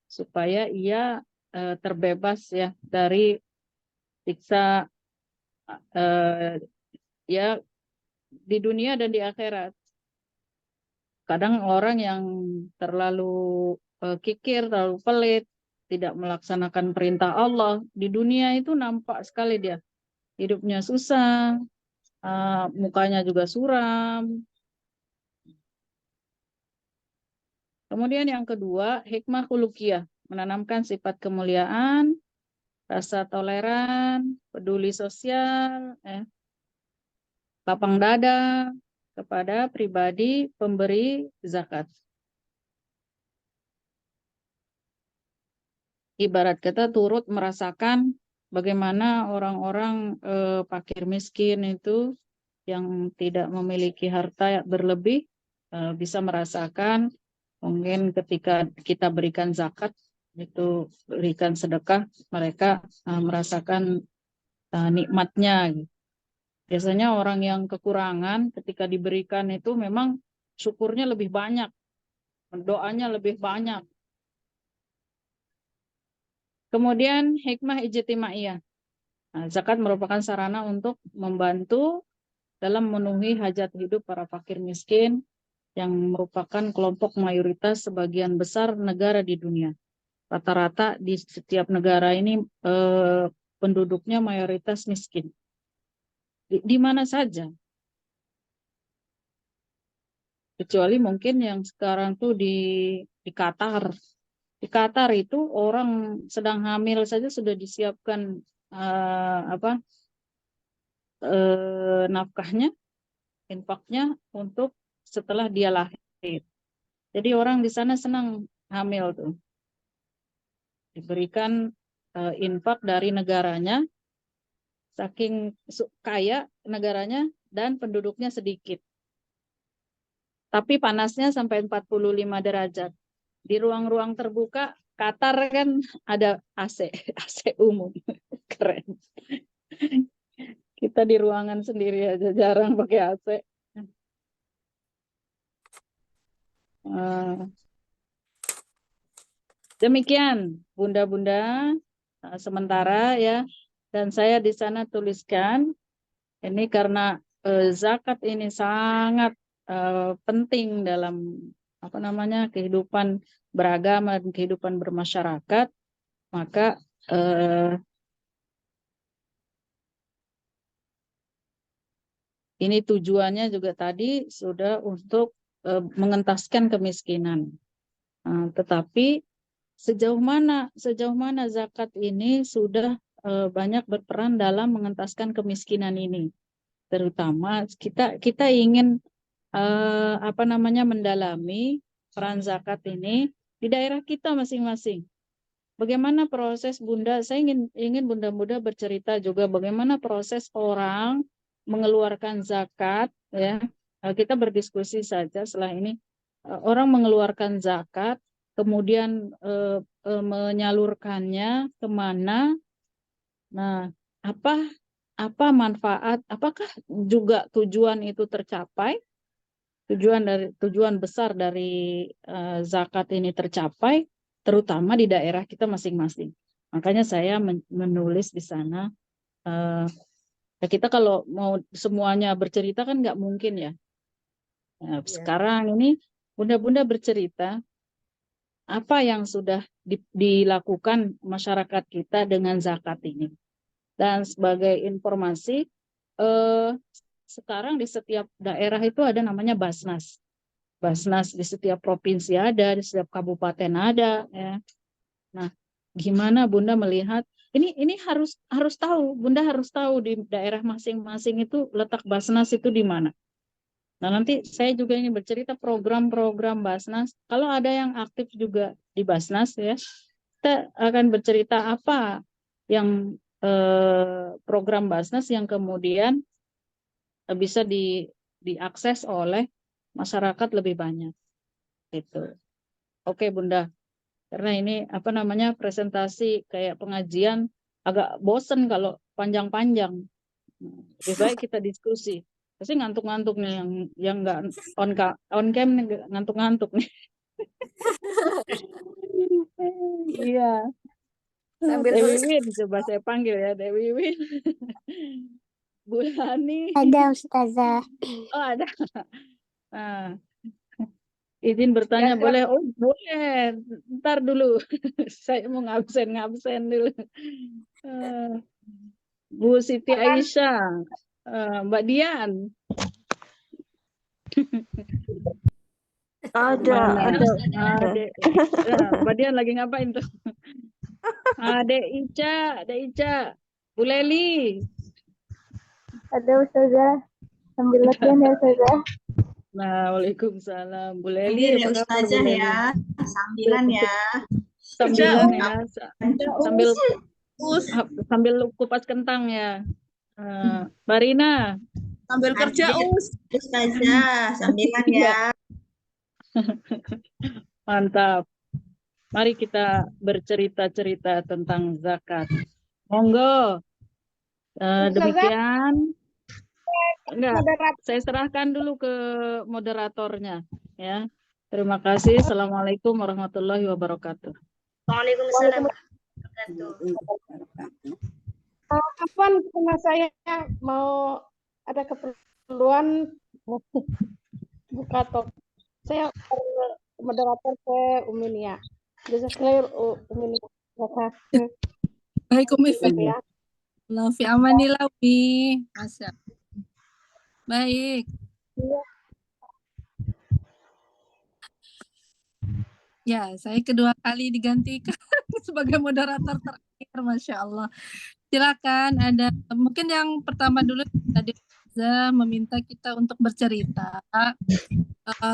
supaya ia terbebas ya dari siksa ya di dunia dan di akhirat. Kadang orang yang terlalu kikir, terlalu pelit, tidak melaksanakan perintah Allah, di dunia itu nampak sekali dia hidupnya susah, mukanya juga suram. Kemudian yang kedua, hikmah khuluqiyah, menanamkan sifat kemuliaan, rasa toleran, peduli sosial, lapang dada kepada pribadi pemberi zakat. Ibarat kata turut merasakan bagaimana orang-orang fakir miskin itu yang tidak memiliki harta berlebih bisa merasakan mungkin ketika kita berikan zakat itu berikan sedekah mereka merasakan nikmatnya. Biasanya orang yang kekurangan ketika diberikan itu memang syukurnya lebih banyak, doanya lebih banyak. Kemudian hikmah ijtimaiyah. Zakat merupakan sarana untuk membantu dalam memenuhi hajat hidup para fakir miskin yang merupakan kelompok mayoritas sebagian besar negara di dunia. Rata-rata di setiap negara ini penduduknya mayoritas miskin. Di mana saja. Kecuali mungkin yang sekarang tuh di Qatar. Di Qatar itu orang sedang hamil saja sudah disiapkan nafkahnya, infaknya untuk setelah dia lahir. Jadi orang di sana senang hamil tuh. Diberikan infak dari negaranya, saking kaya negaranya dan penduduknya sedikit. Tapi panasnya sampai 45 derajat. Di ruang-ruang terbuka, Qatar kan ada AC, AC umum. Keren. Kita di ruangan sendiri aja jarang pakai AC. Demikian bunda-bunda sementara ya, dan saya di sana tuliskan ini karena zakat ini sangat penting dalam kehidupan beragama dan kehidupan bermasyarakat, maka ini tujuannya juga tadi sudah untuk mengentaskan kemiskinan. Tetapi sejauh mana zakat ini sudah banyak berperan dalam mengentaskan kemiskinan ini. Terutama kita ingin mendalami peran zakat ini di daerah kita masing-masing. Bagaimana proses Bunda? Saya ingin Bunda-bunda bercerita juga bagaimana proses orang mengeluarkan zakat ya. Kita berdiskusi saja setelah ini. Orang mengeluarkan zakat, kemudian menyalurkannya kemana? Nah, apa manfaat? Apakah juga tujuan itu tercapai? Tujuan besar dari zakat ini tercapai, terutama di daerah kita masing-masing. Makanya saya menulis di sana. Kita kalau mau semuanya bercerita kan nggak mungkin ya. Sekarang ini bunda-bunda bercerita apa yang sudah dilakukan masyarakat kita dengan zakat ini. Dan sebagai informasi, sekarang di setiap daerah itu ada namanya Basnas. Basnas di setiap provinsi ada, di setiap kabupaten ada. Ya. Nah, gimana Bunda melihat? Ini harus tahu, Bunda harus tahu di daerah masing-masing itu letak Basnas itu di mana. Nah, nanti saya juga ingin bercerita program-program Basnas. Kalau ada yang aktif juga di Basnas ya, kita akan bercerita apa yang program Basnas yang kemudian bisa diakses oleh masyarakat lebih banyak. Itu. Oke, Bunda. Karena ini presentasi kayak pengajian agak bosen kalau panjang-panjang. Lebih baik kita diskusi. Pasti ngantuk-ngantuk nih yang nggak on cam ngantuk-ngantuk nih. Iya. Sambil Dewi tulis. Win, coba saya panggil ya Dewi Win. Bu Hani. Ada Ustazah. Oh ada. Nah, izin bertanya Ya, boleh? Oh boleh. Ntar dulu. Saya mau ngabsen dulu. Bu Siti Aisyah, Mbak Dian. Ada. Mbak Dian lagi ngapain tuh? Adek Ica, Bu Leli. Ada Ustazah. Sambil latihan ya Ustazah. Nah, waalaikumsalam. Bu Leli, Hadir ya apa kabar Bu Ustazah Leli? ya. Sambilan ya. Sambilan ya, Us. sambil kupas kentang ya. Mbak Rina. Sambil kerja Ustazah, sambilan ya. Mantap. Mari kita bercerita-cerita tentang zakat. Monggo. Demikian. Enggak, saya serahkan dulu ke moderatornya ya. Terima kasih. Assalamualaikum warahmatullahi wabarakatuh. Waalaikumsalam. Kapan karena saya mau ada keperluan buka talk. Saya moderator ke Uminia. Jazakallah Uminia. Baik, Umi Ya. Lafi amanillah, Umi. Masya. Baik. Ya, saya kedua kali digantikan sebagai moderator terakhir, Masya Allah. Silakan, ada mungkin yang pertama dulu tadi meminta kita untuk bercerita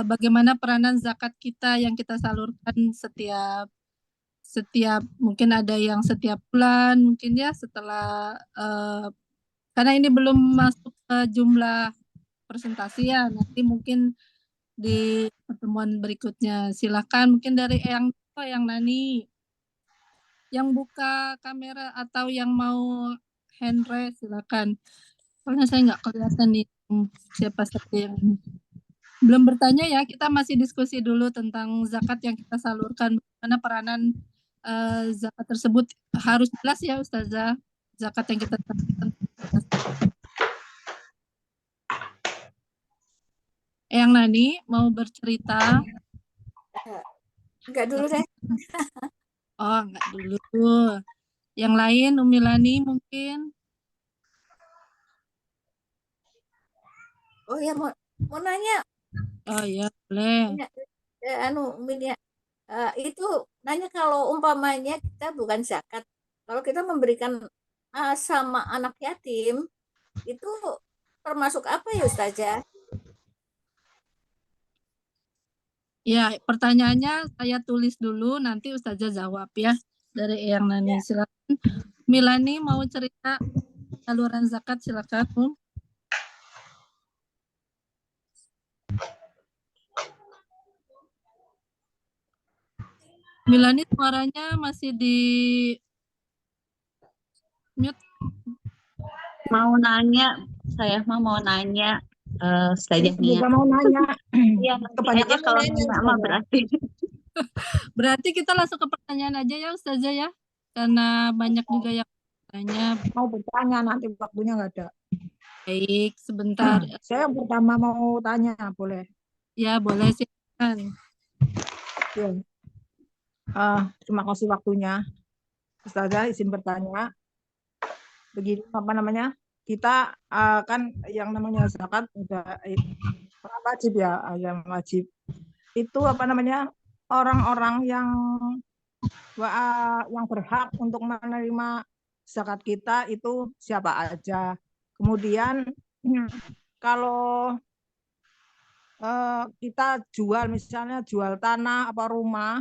bagaimana peranan zakat kita yang kita salurkan setiap mungkin ada yang setiap bulan, mungkin ya setelah karena ini belum masuk ke jumlah presentasi ya, nanti mungkin di pertemuan berikutnya. Silakan mungkin dari yang Nani yang buka kamera atau yang mau hand raise, silakan. Soalnya saya nggak kelihatan nih siapa saja yang belum bertanya ya. Kita masih diskusi dulu tentang zakat yang kita salurkan, bagaimana peranan zakat tersebut harus jelas ya Ustazah. Zakat yang kita salurkan. Yang Nani mau bercerita? Enggak dulu deh. Oh, enggak dulu. Yang lain, Umi Lani mungkin? Oh ya, mau nanya. Oh ya, boleh. Uminia, itu nanya kalau umpamanya kita bukan zakat, kalau kita memberikan sama anak yatim, itu termasuk apa ya Ustazah? Ya, pertanyaannya saya tulis dulu, nanti Ustazah jawab ya. Dari Eyang Nani, silakan. Milani mau cerita saluran zakat, silakan. Milani suaranya masih di mute. Mau nanya, saya mau nanya. Ustazah Nia. Juga mau nanya. Iya, Kebanyakan aja kalau nanya berarti. Berarti kita langsung ke pertanyaan aja ya Ustazah ya. Karena banyak juga yang bertanya. Mau bertanya, nanti waktunya nggak ada. Baik, sebentar. Saya yang pertama mau tanya, boleh? Ya, boleh silakan. Ya. Terima kasih waktunya. Ustazah izin bertanya. Begini apa namanya? Kita kan yang namanya zakat udah wajib ya, yang wajib. Itu apa namanya? Orang-orang yang berhak untuk menerima zakat kita itu siapa aja. Kemudian kalau kita jual, misalnya jual tanah apa rumah,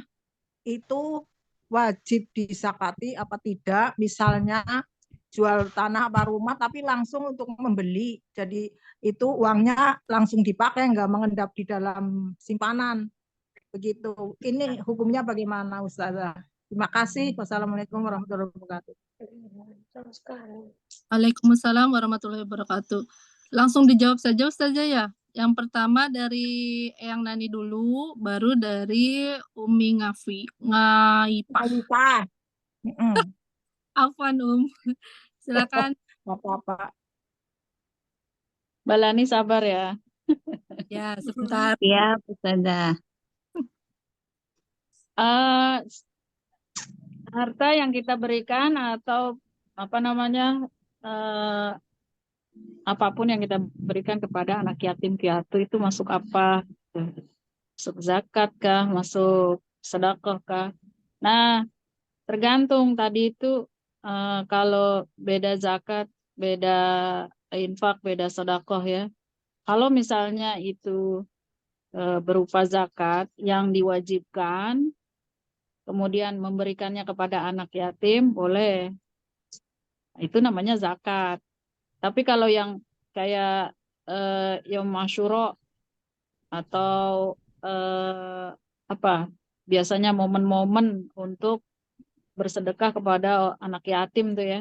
itu wajib disakati apa tidak. Misalnya jual tanah apa rumah tapi langsung untuk membeli, jadi itu uangnya langsung dipakai, nggak mengendap di dalam simpanan begitu. Ini hukumnya bagaimana Ustazah? Terima kasih. Wassalamualaikum warahmatullahi wabarakatuh. Waalaikumsalam warahmatullahi wabarakatuh. Langsung dijawab saja Ustazah ya. Yang pertama dari Eyang Nani dulu, baru dari Umi Ngaifah. Afwan, Silakan. Nggak apa-apa. Mbak Lani sabar ya. Ya, sebentar. Siap, Ustazah. Eh, harta yang kita berikan atau apa namanya apapun yang kita berikan kepada anak yatim piatu itu masuk apa? Masuk zakat kah? Masuk sedekah kah? Nah, tergantung tadi itu kalau beda zakat, beda infak, beda sedekah ya. Kalau misalnya itu berupa zakat yang diwajibkan, kemudian memberikannya kepada anak yatim, boleh. Itu namanya zakat. Tapi kalau yang kayak Yaum Asyura atau apa? Biasanya momen-momen untuk bersedekah kepada anak yatim tuh ya.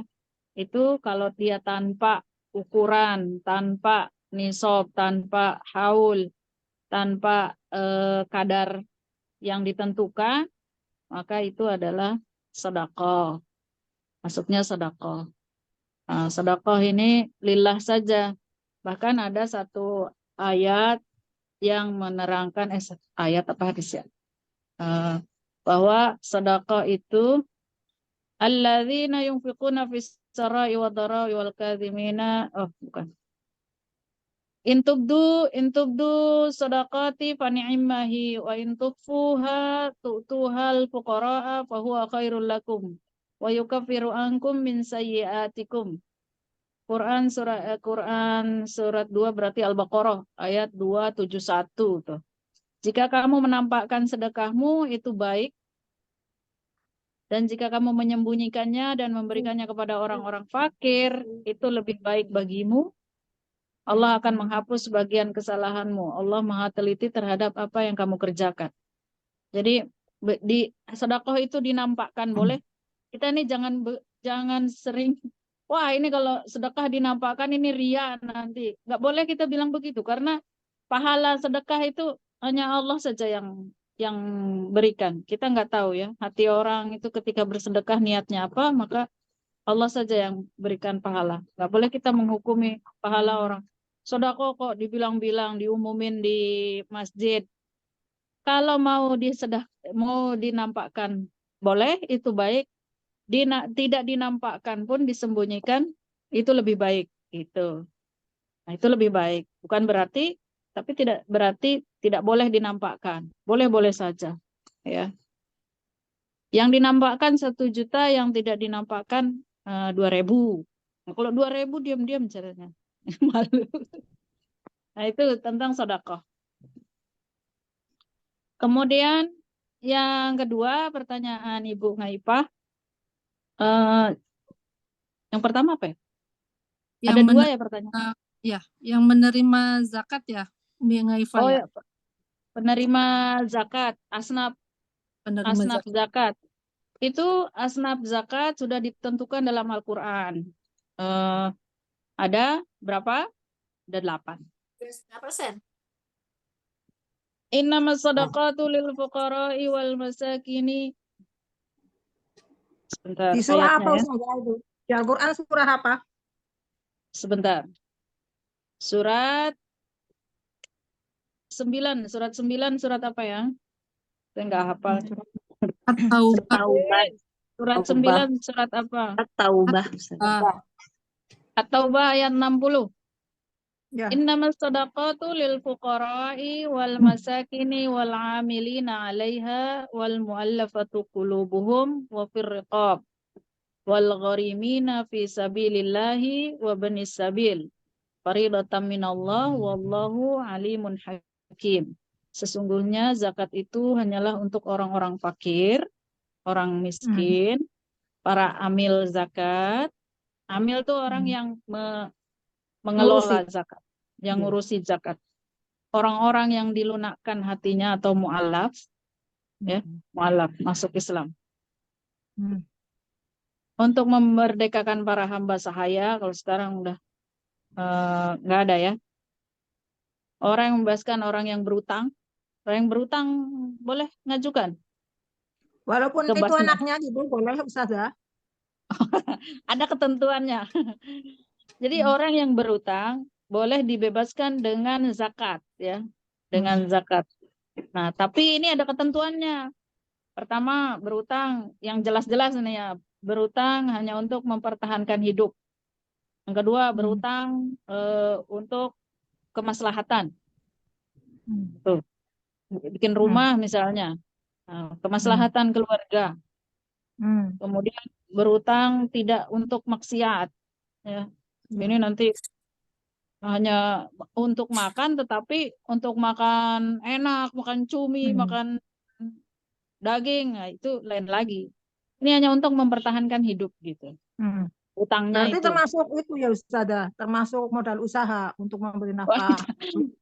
Itu kalau dia tanpa ukuran, tanpa nisab, tanpa haul, tanpa kadar yang ditentukan, maka itu adalah sedekah. Masuknya sedekah. Nah, sedekah ini lillah saja. Bahkan ada satu ayat yang menerangkan ayat apa hadis ya? Bahwa sedekah itu alladzina yunfiquna fis sarai wa dharai wal kadhimina bukan. Intubdu sadaqati fa ni'mahi wa intukfuha tu'tuhal fuqara'a fa huwa khairul lakum wa yukaffiru ankum min sayyi'atikum. Quran surat 2 berarti Al-Baqarah ayat 271 tuh. Jika kamu menampakkan sedekahmu itu baik, dan jika kamu menyembunyikannya dan memberikannya kepada orang-orang fakir itu lebih baik bagimu. Allah akan menghapus sebagian kesalahanmu. Allah Maha teliti terhadap apa yang kamu kerjakan. Jadi di sedekah itu dinampakkan boleh. Kita ini jangan sering wah ini kalau sedekah dinampakkan ini ria nanti. Nggak boleh kita bilang begitu karena pahala sedekah itu hanya Allah saja yang berikan. Kita nggak tahu ya hati orang itu ketika bersedekah niatnya apa, maka Allah saja yang berikan pahala. Nggak boleh kita menghukumi pahala orang. Sedekah kok dibilang-bilang, diumumin di masjid. Kalau mau dinampakkan boleh, itu baik. Tidak dinampakkan pun disembunyikan itu lebih baik. Gitu. Nah, itu lebih baik. Bukan berarti, tapi tidak berarti tidak boleh dinampakkan. Boleh-boleh saja. Ya. Yang dinampakkan 1 juta, yang tidak dinampakkan 2.000. Nah, kalau 2.000 diam-diam caranya. Malu. Nah, itu tentang sedekah. Kemudian yang kedua pertanyaan Ibu Ngaipah. Yang pertama apa ya? Yang Ada 2 ya pertanyaan. Ya, yang menerima zakat ya, Ngaifah ya. Ya. Penerima zakat, asnaf zakat. Itu asnaf zakat sudah ditentukan dalam Al-Qur'an. Ada berapa? Ada 8. 100%. Innamas shadaqatu lil fuqara'i wal masakini. Sebentar, Di surah apa ayatnya ya. Ustazah itu? Di Al-Quran surah apa? Sebentar. Surat 9, surat apa ya? Saya nggak hafal. At-Taubah. Surat 9 surat apa? At-Taubah. At-Taubah ayat 60. Ya. Innamas shadaqatu lil fuqara'i wal masakini wal 'amilina 'alaiha wal mu'allafatu qulubuhum wa fir riqab wal gharimina fi sabilillahi wa banis sabil. Faridatan minallah wallahu alimun hakim. Sesungguhnya zakat itu hanyalah untuk orang-orang fakir, orang miskin, para amil zakat. Amil itu orang yang mengelola zakat, yang ngurusi zakat. Orang-orang yang dilunakkan hatinya atau mu'allaf, ya, mu'allaf masuk Islam. Untuk memerdekakan para hamba sahaya, kalau sekarang udah nggak ada ya. Orang yang membebaskan orang yang berutang boleh ngajukan. Walaupun itu Kebasnya. anaknya gitu boleh Ustazah. Ada ketentuannya. Jadi orang yang berutang boleh dibebaskan dengan zakat, ya, dengan zakat. Nah, tapi ini ada ketentuannya. Pertama, berutang yang jelas-jelas nih ya, berutang hanya untuk mempertahankan hidup. Yang kedua, berutang untuk kemaslahatan. Tuh, bikin rumah misalnya, kemaslahatan keluarga. Kemudian berutang tidak untuk maksiat, ya. Ini nanti hanya untuk makan, tetapi untuk makan enak, makan cumi, makan daging, nah itu lain lagi. Ini hanya untuk mempertahankan hidup gitu. Utangnya Berarti itu. termasuk itu ya Ustazah, termasuk modal usaha untuk memberi nafkah.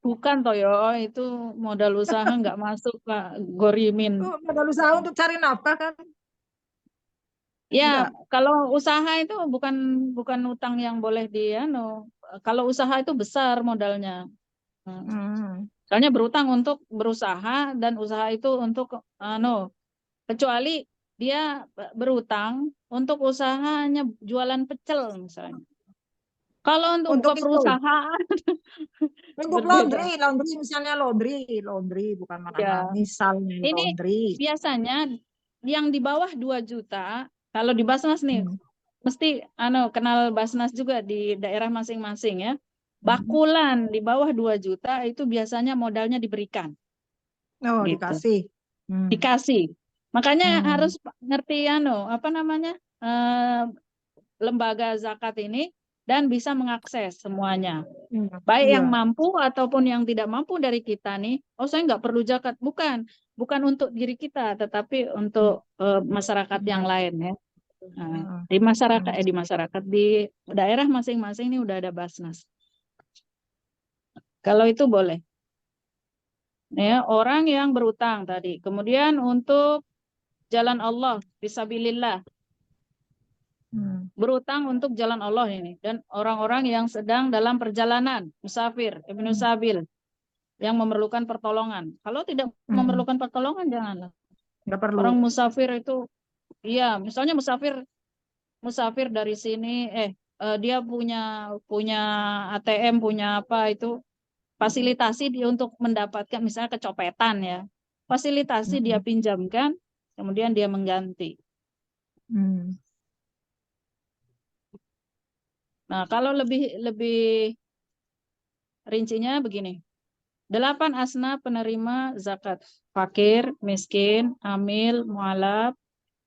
Bukan Toyo, itu modal usaha nggak masuk Pak Gorimin. Itu modal usaha untuk cari nafkah kan? Ya, kalau usaha itu bukan utang yang boleh kalau usaha itu besar modalnya. Soalnya berutang untuk berusaha dan usaha itu untuk kecuali dia berutang untuk usahanya jualan pecel misalnya. Kalau untuk buka perusahaan untuk berbeda. laundry misalnya laundry bukan makanan. Ya. Misalnya Ini laundry. biasanya yang di bawah 2 juta, kalau di Basnas nih, mesti kenal Basnas juga di daerah masing-masing ya. Bakulan di bawah 2 juta itu biasanya modalnya diberikan. Oh, gitu. dikasih. Dikasih. Makanya harus ngerti lembaga zakat ini dan bisa mengakses semuanya. Baik yang mampu ataupun yang tidak mampu dari kita nih, saya nggak perlu zakat. Bukan untuk diri kita, tetapi untuk masyarakat yang lain ya. Nah, di daerah masing-masing ini udah ada Basnas. Kalau itu boleh. Ya, orang yang berutang tadi. Kemudian untuk jalan Allah, fisabilillah. Berutang untuk jalan Allah ini. Dan orang-orang yang sedang dalam perjalanan, musafir, ibnu sabil, yang memerlukan pertolongan. Kalau tidak memerlukan pertolongan, janganlah. Nggak perlu. Orang musafir itu, iya, misalnya musafir dari sini, dia punya ATM, punya apa itu, fasilitasi dia untuk mendapatkan, misalnya kecopetan ya, fasilitasi dia pinjamkan, kemudian dia mengganti. Nah, kalau lebih rincinya begini. 8 asna penerima zakat. Fakir, miskin, amil, mu'alaf,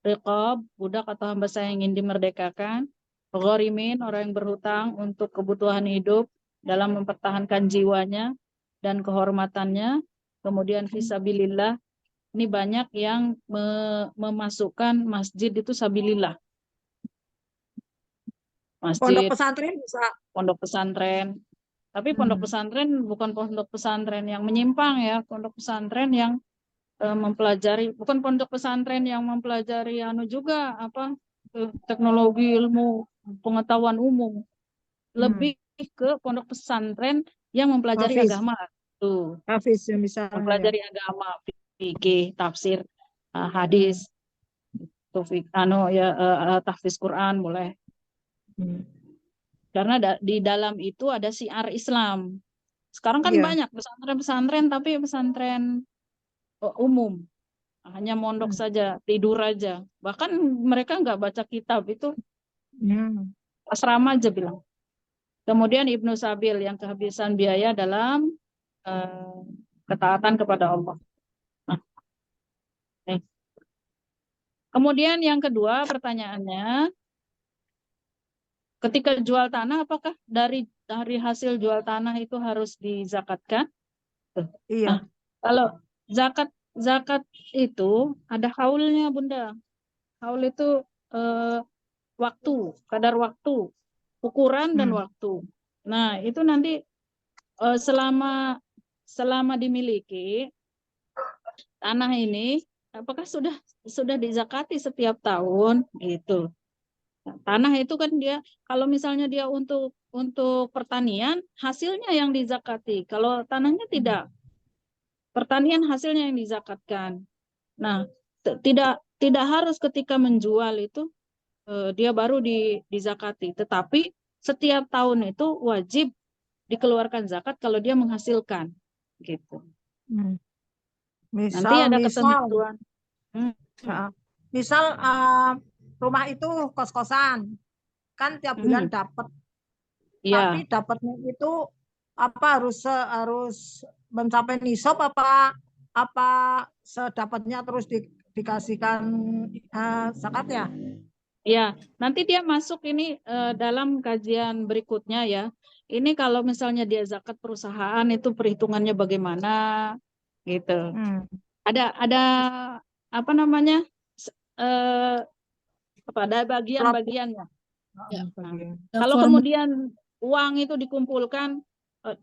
riqab, budak atau hamba sah yang ingin dimerdekakan, gharimin, orang yang berhutang untuk kebutuhan hidup dalam mempertahankan jiwanya dan kehormatannya, kemudian fisabilillah. Ini banyak yang memasukkan masjid itu sabilillah. Masjid, pondok pesantren bisa. Pondok pesantren. Tapi pondok pesantren bukan pondok pesantren yang menyimpang ya, pondok pesantren yang mempelajari, bukan pondok pesantren yang mempelajari juga teknologi, ilmu, pengetahuan umum. Lebih ke pondok pesantren yang mempelajari agama. Tuh. Hafiz ya misalnya. Mempelajari agama, fikih, tafsir, hadis, tahfiz Quran boleh. Karena di dalam itu ada syiar Islam. Sekarang kan banyak pesantren-pesantren, tapi pesantren umum. Hanya mondok saja, tidur aja. Bahkan mereka nggak baca kitab, itu asrama aja bilang. Kemudian Ibnu Sabil yang kehabisan biaya dalam ketaatan kepada Allah. Nah. Kemudian yang kedua pertanyaannya, ketika jual tanah, apakah dari hasil jual tanah itu harus dizakatkan? Iya. Nah, kalau zakat itu ada haulnya, Bunda. Haul itu waktu, kadar waktu, ukuran dan waktu. Nah, itu nanti selama dimiliki tanah ini, apakah sudah dizakati setiap tahun gitu. Nah, tanah itu kan dia, kalau misalnya dia untuk pertanian, hasilnya yang dizakati. Kalau tanahnya tidak, pertanian hasilnya yang dizakatkan. Nah, tidak harus ketika menjual itu dia baru dizakati. Tetapi setiap tahun itu wajib dikeluarkan zakat kalau dia menghasilkan, gitu. Nanti ada ketentuan. Misal rumah itu kos-kosan, kan tiap bulan dapat. Tapi dapatnya itu apa harus mencapai nisab apa sedapatnya terus dikasihkan zakat ya? Ya, nanti dia masuk ini dalam kajian berikutnya ya. Ini kalau misalnya dia zakat perusahaan itu perhitungannya bagaimana gitu. Ada apa namanya? Ada bagian-bagiannya. Kalau kemudian uang itu dikumpulkan,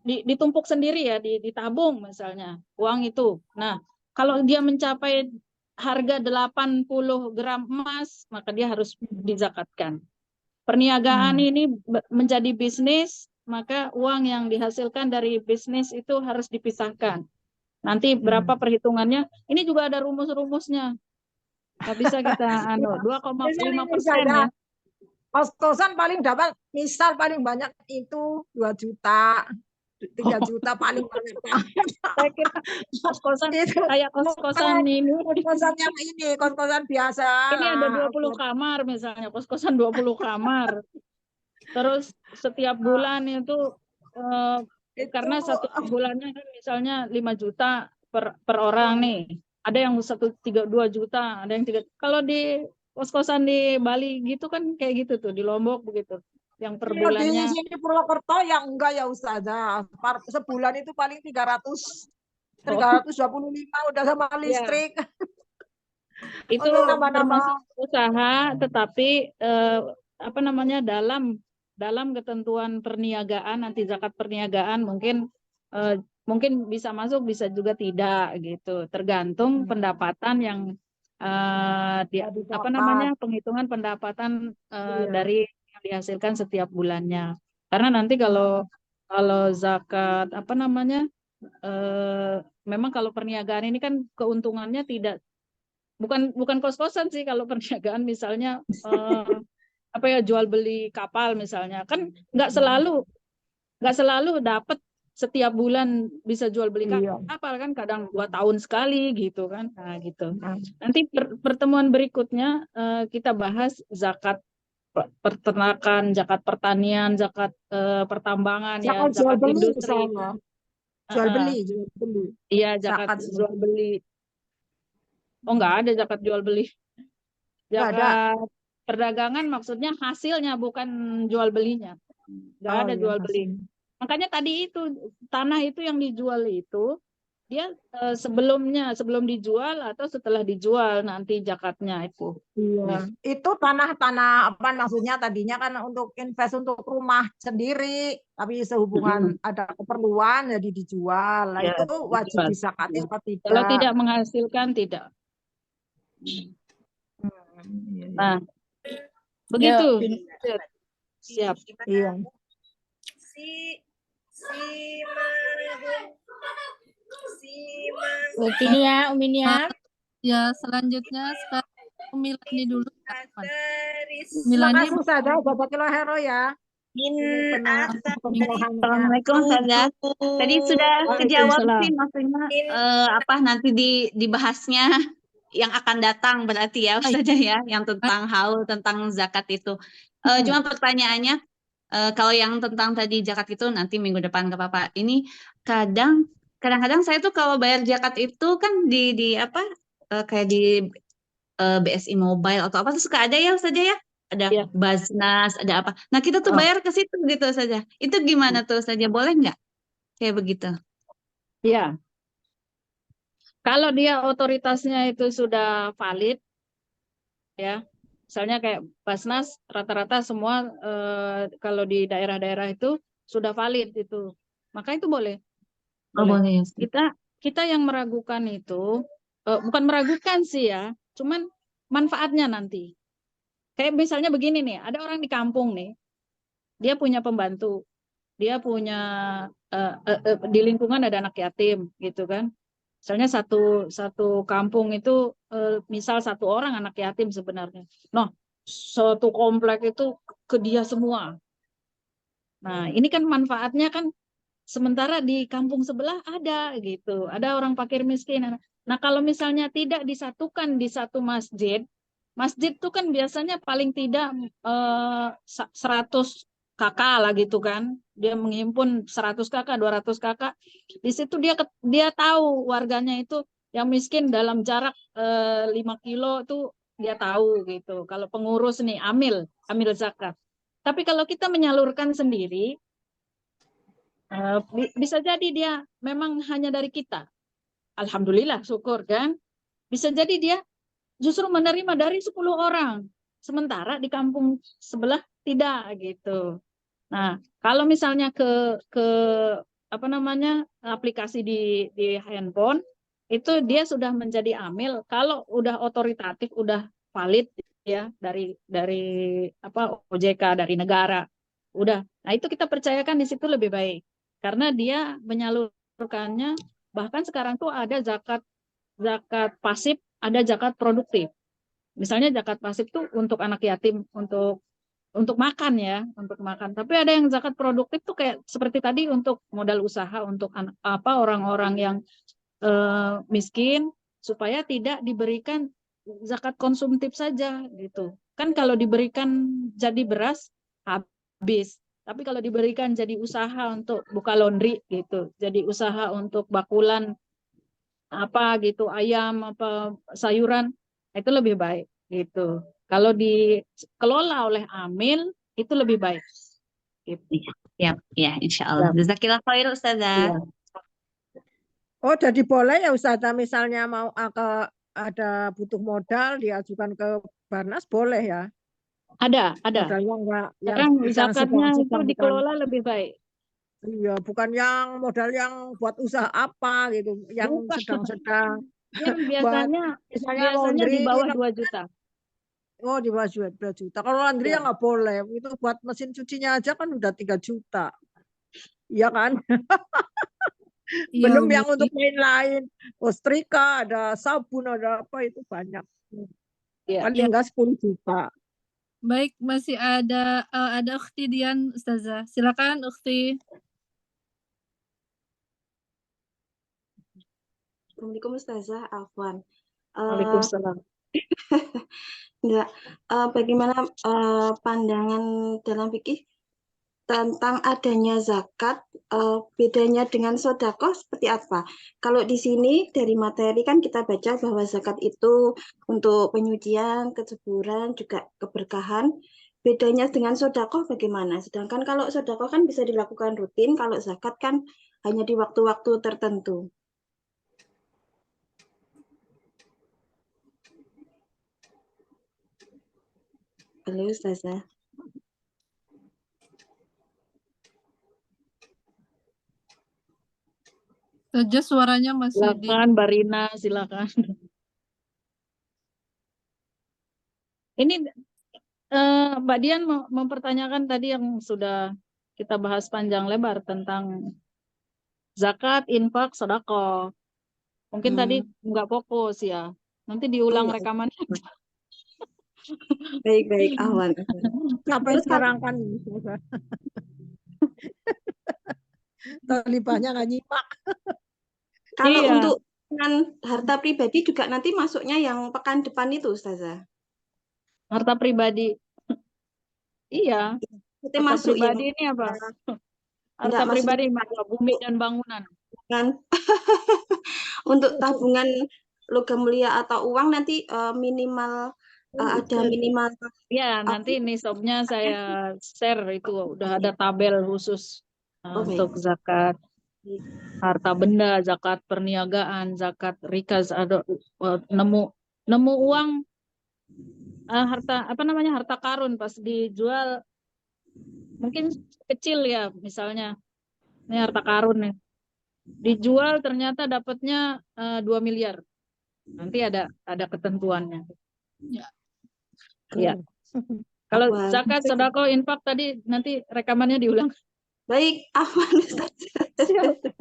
ditumpuk sendiri ya, ditabung misalnya uang itu. Nah, kalau dia mencapai harga 80 gram emas, maka dia harus dizakatkan. Perniagaan ini menjadi bisnis, maka uang yang dihasilkan dari bisnis itu harus dipisahkan. Nanti berapa perhitungannya? Ini juga ada rumus-rumusnya. Nggak bisa kita 2,5% ya. Kos-kosan paling dapat, misal paling banyak itu 2 juta. 3 juta paling banyak. Saya kira kos-kosan kayak kos-kosan ini. Kos-kosan yang ini, kos-kosan biasa. Ini ada 20 kamar misalnya, kos-kosan 20 kamar. Terus setiap bulan itu karena satu bulannya kan misalnya 5 juta per orang nih. Ada yang 2 juta, ada yang 3. Kalau di kos-kosan di Bali gitu kan kayak gitu tuh, di Lombok begitu. Yang per bulannya. Di sini Purwokerto yang enggak ya Ustazah. Sebulan itu paling 325 udah sama listrik. Itu termasuk usaha, tetapi apa namanya dalam ketentuan perniagaan, nanti zakat perniagaan mungkin bisa masuk, bisa juga tidak gitu. Tergantung pendapatan yang apa namanya penghitungan pendapatan dari dihasilkan setiap bulannya. Karena nanti kalau zakat apa namanya memang kalau perniagaan ini kan keuntungannya bukan kos-kosan sih. Kalau perniagaan misalnya apa ya, jual beli kapal misalnya, kan nggak selalu dapat setiap bulan bisa jual beli kapal kan, kadang 2 tahun sekali gitu kan. Nah gitu. Nanti pertemuan berikutnya kita bahas zakat peternakan, zakat pertanian, zakat pertambangan, ya, zakat industri. Jual beli. Iya, zakat jual beli. Oh, enggak ada zakat jual beli. Zakat perdagangan maksudnya hasilnya, bukan jual belinya. Enggak ada jual beli. Makanya tadi itu tanah itu yang dijual itu dia sebelum dijual atau setelah dijual nanti zakatnya itu. Iya. Itu tanah apa maksudnya tadinya kan untuk invest untuk rumah sendiri, tapi sehubungan ada keperluan jadi dijual. Nah, itu wajib disakati apa tidak? Kalau tidak menghasilkan tidak. Nah, begitu. Siap. Iya. Ini ya, Uminia. Ya, selanjutnya sekarang Milani dulu. Milani saja, Bapak Kilo Hero ya. Assalamualaikum Ustazah. Tadi sudah kejawab sih, maksudnya apa nanti dibahasnya yang akan datang berarti ya Ustazah ya, yang tentang haul, tentang zakat itu. Cuma pertanyaannya, kalau yang tentang tadi zakat itu nanti minggu depan nggak apa-apa. Ini kadang-kadang saya tuh kalau bayar zakat itu kan di apa kayak di BSI Mobile atau apa tuh suka ada ya Ustazah ya, ada Baznas, ada apa. Nah kita tuh bayar ke situ gitu saja. Itu gimana tuh Ustazah, boleh nggak kayak begitu? Iya. Kalau dia otoritasnya itu sudah valid, ya. Misalnya kayak Basnas, rata-rata semua kalau di daerah-daerah itu sudah valid itu, maka itu boleh. Boleh. Kita yang meragukan itu, bukan meragukan sih ya, cuman manfaatnya nanti. Kayak misalnya begini nih, ada orang di kampung nih, dia punya pembantu, dia punya di lingkungan ada anak yatim gitu kan. Misalnya satu kampung itu misal 1 orang anak yatim sebenarnya. Nah, suatu komplek itu ke dia semua. Nah, ini kan manfaatnya kan sementara di kampung sebelah ada gitu, ada orang fakir miskin. Nah, kalau misalnya tidak disatukan di satu masjid, masjid itu kan biasanya paling tidak 100 kakak lah gitu kan. Dia menghimpun 100 kakak, 200 kakak. Di situ dia tahu warganya itu yang miskin dalam jarak 5 kilo itu dia tahu gitu. Kalau pengurus nih amil zakat. Tapi kalau kita menyalurkan sendiri, bisa jadi dia memang hanya dari kita. Alhamdulillah, syukur kan. Bisa jadi dia justru menerima dari 10 orang. Sementara di kampung sebelah tidak gitu. Nah, kalau misalnya ke apa namanya aplikasi di handphone, itu dia sudah menjadi amil. Kalau udah otoritatif, udah valid ya dari apa OJK dari negara, udah. Nah itu kita percayakan di situ lebih baik karena dia menyalurkannya. Bahkan sekarang tuh ada zakat pasif, ada zakat produktif. Misalnya zakat pasif tuh untuk anak yatim, untuk makan ya, untuk makan. Tapi ada yang zakat produktif tuh kayak seperti tadi untuk modal usaha, untuk orang-orang yang miskin supaya tidak diberikan zakat konsumtif saja gitu. Kan kalau diberikan jadi beras habis. Tapi kalau diberikan jadi usaha untuk buka laundry gitu, jadi usaha untuk bakulan apa gitu, ayam apa sayuran, itu lebih baik gitu. Kalau dikelola oleh amil itu lebih baik. Gitu. Ya, insya Allah. Jazakillah khair Ustazah. Ya. Oh, jadi boleh ya Ustazah, misalnya mau ada butuh modal diajukan ke Barnas boleh ya? Ada. Modalnya enggak Sekarang zakatnya itu dikelola lebih baik. Iya, bukan yang modal yang buat usaha apa gitu, yang sedang-sedang. Yang biasanya di bawah 2 juta. Oh, di bawah 2 juta. Kalau laundry ya nggak boleh. Itu buat mesin cucinya aja kan udah 3 juta. Iya kan? Belum yang untuk lain-lain. Setrika, ada sabun, ada apa itu banyak. Paling enggak 10 juta. Baik, masih ada Ukhti Dian, Ustazah. Silakan Ukhti. Assalamualaikum Ustazah, Afwan. Waalaikumsalam. Enggak, bagaimana pandangan dalam fikih tentang adanya zakat, bedanya dengan sedekah seperti apa? Kalau di sini dari materi kan kita baca bahwa zakat itu untuk penyucian, kesuburan, juga keberkahan. Bedanya dengan sedekah bagaimana? Sedangkan kalau sedekah kan bisa dilakukan rutin, kalau zakat kan hanya di waktu-waktu tertentu. Halo Ustazah. Saja suaranya masih silakan Barina, silakan. Ini Mbak Dian mempertanyakan tadi yang sudah kita bahas panjang lebar tentang zakat, infak, sedekah. Mungkin tadi nggak fokus ya. Nanti diulang rekamannya. Baik, Ahwan. Sampai sekarang kan Talibannya nggak nyimak. Kalau untuk dengan harta pribadi juga nanti masuknya yang pekan depan itu, Ustazah. Harta pribadi. Iya. Kita harta masuk pribadi ini apa? Harta pribadi mana? Bumi dan bangunan. Kan? Untuk tabungan logam mulia atau uang nanti minimal ada minimal. Ya, nanti nisabnya saya share itu udah ada tabel khusus untuk zakat harta benda, zakat perniagaan, zakat rikaz, ada nemu uang harta apa namanya harta karun pas dijual mungkin kecil ya, misalnya ini harta karun nih dijual ternyata dapatnya 2 miliar, nanti ada ketentuannya. Ya. Kalau zakat, sedekah, infak tadi nanti rekamannya diulang. Baik, aman Ustaz.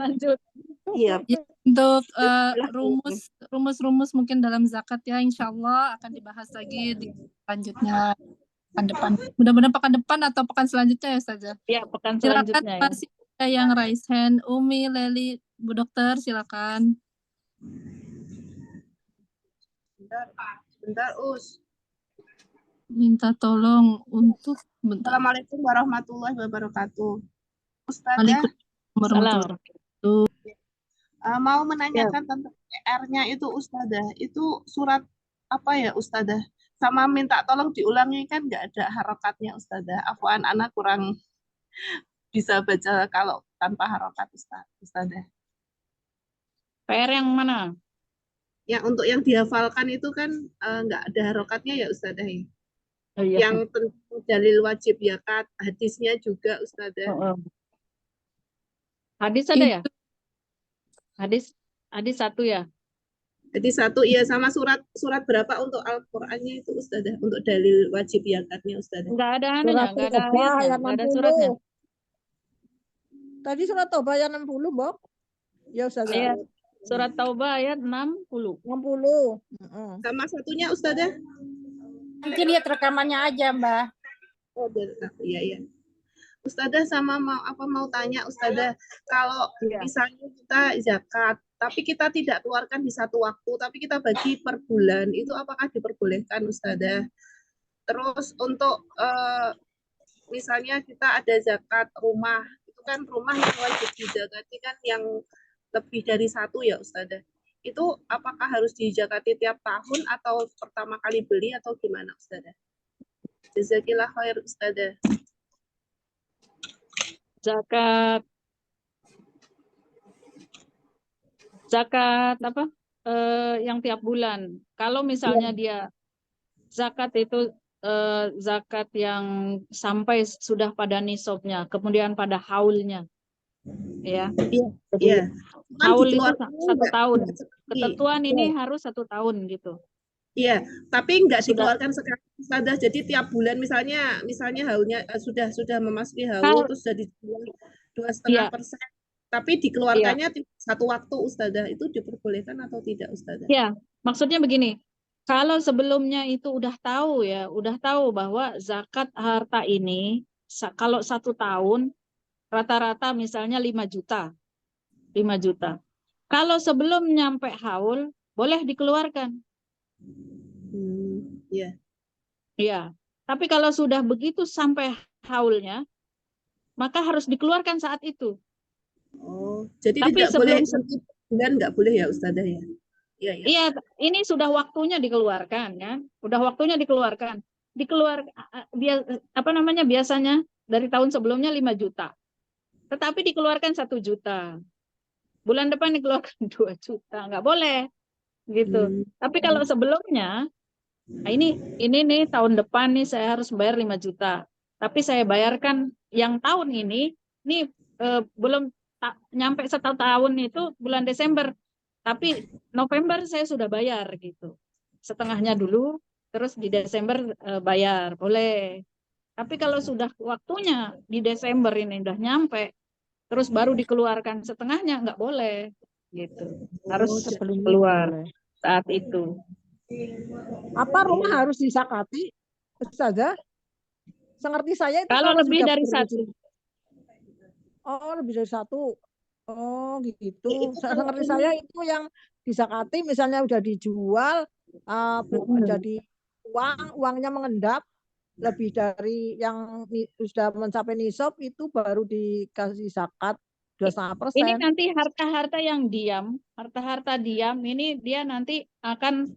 Lanjut. Iya. Untuk rumus mungkin dalam zakat ya, insya Allah akan dibahas lagi di selanjutnya. Pekan depan. Mudah-mudahan pekan depan atau pekan selanjutnya ya Ustazah. Ya, pekan Silakan selanjutnya ya. masih ada yang raise hand. Umi, Leli, Bu Dokter, silakan. Bentar, Us. Minta tolong untuk bentar. Assalamualaikum warahmatullahi wabarakatuh. Ustazah, Waalaikumsalam warahmatullahi wabarakatuh. mau menanyakan tentang PR-nya itu Ustazah. Itu surat apa ya Ustazah? Sama minta tolong diulangi, kan nggak ada harokatnya Ustazah. Afwan, anak kurang bisa baca kalau tanpa harokat Ustazah. PR yang mana? Yang untuk yang dihafalkan itu kan nggak ada harokatnya ya Ustazah. Oh, iya. Yang tentang dalil wajib zakat, hadisnya juga Ustazah. Hadis ada ya? Hadis satu ya? Jadi satu, iya, sama surat berapa untuk Al-Qur'annya itu Ustazah, untuk dalil wajib zakatnya Ustazah. Enggak ada anunya, enggak ada ayatnya, enggak ada suratnya. Tadi surat Taubah ayat 60, Bok. Ya Ustazah. Ayat surat Taubah ayat 60. 60. Sama satunya Ustazah? Nanti lihat rekamannya aja, Mbak. Oh, iya iya. Ustazah, sama mau tanya Ustazah, kalau misalnya kita zakat tapi kita tidak keluarkan di satu waktu, tapi kita bagi per bulan, itu apakah diperbolehkan Ustazah? Terus untuk misalnya kita ada zakat rumah, itu kan rumah yang wajib dizakati kan yang lebih dari satu ya Ustazah. Itu apakah harus dizakati tiap tahun atau pertama kali beli atau gimana Ustazah? Jazakillah khair Ustazah. Zakat apa? Yang tiap bulan. Kalau misalnya dia zakat itu zakat yang sampai sudah pada nisabnya, kemudian pada haulnya, ya. Iya. Haul itu 1 tahun. Ketentuan ini harus 1 tahun gitu. Iya, tapi nggak dikeluarkan sekarang Ustazah. Jadi tiap bulan misalnya haulnya sudah memasuki haul terus jadi 2,5%. Tapi dikeluarkannya satu waktu Ustazah, itu diperbolehkan atau tidak Ustazah? Ya, maksudnya begini. Kalau sebelumnya itu udah tahu bahwa zakat harta ini kalau 1 tahun rata-rata misalnya 5 juta. 5 juta. Kalau sebelum nyampe haul boleh dikeluarkan. Iya. Iya. Tapi kalau sudah begitu sampai haulnya, maka harus dikeluarkan saat itu. Oh, jadi tapi tidak boleh bulan, nggak boleh ya Ustazah ya? Iya, iya. Iya, ini sudah waktunya dikeluarkan ya. Udah waktunya dikeluarkan. Biasanya dari tahun sebelumnya 5 juta. Tetapi dikeluarkan 1 juta. Bulan depan dikeluarkan 2 juta. Nggak boleh. Gitu. Tapi kalau sebelumnya, nah ini nih tahun depan nih saya harus bayar 5 juta. Tapi saya bayarkan yang tahun ini belum nyampe 1 tahun itu bulan Desember. Tapi November saya sudah bayar gitu. Setengahnya dulu, terus di Desember bayar, boleh. Tapi kalau sudah waktunya di Desember ini udah nyampe, terus baru dikeluarkan setengahnya, nggak boleh. Gitu. Harus keluar saat itu. Apa rumah harus disakati, Ustazah? Sengerti saya itu kalau lebih dari 1. Oh, lebih dari 1. Oh, gitu. Sengerti saya itu yang disakati misalnya udah dijual, jadi uangnya mengendap lebih dari yang sudah mencapai nisab, itu baru dikasih zakat 2,5%. Ini nanti harta-harta yang diam, harta-harta diam ini dia nanti akan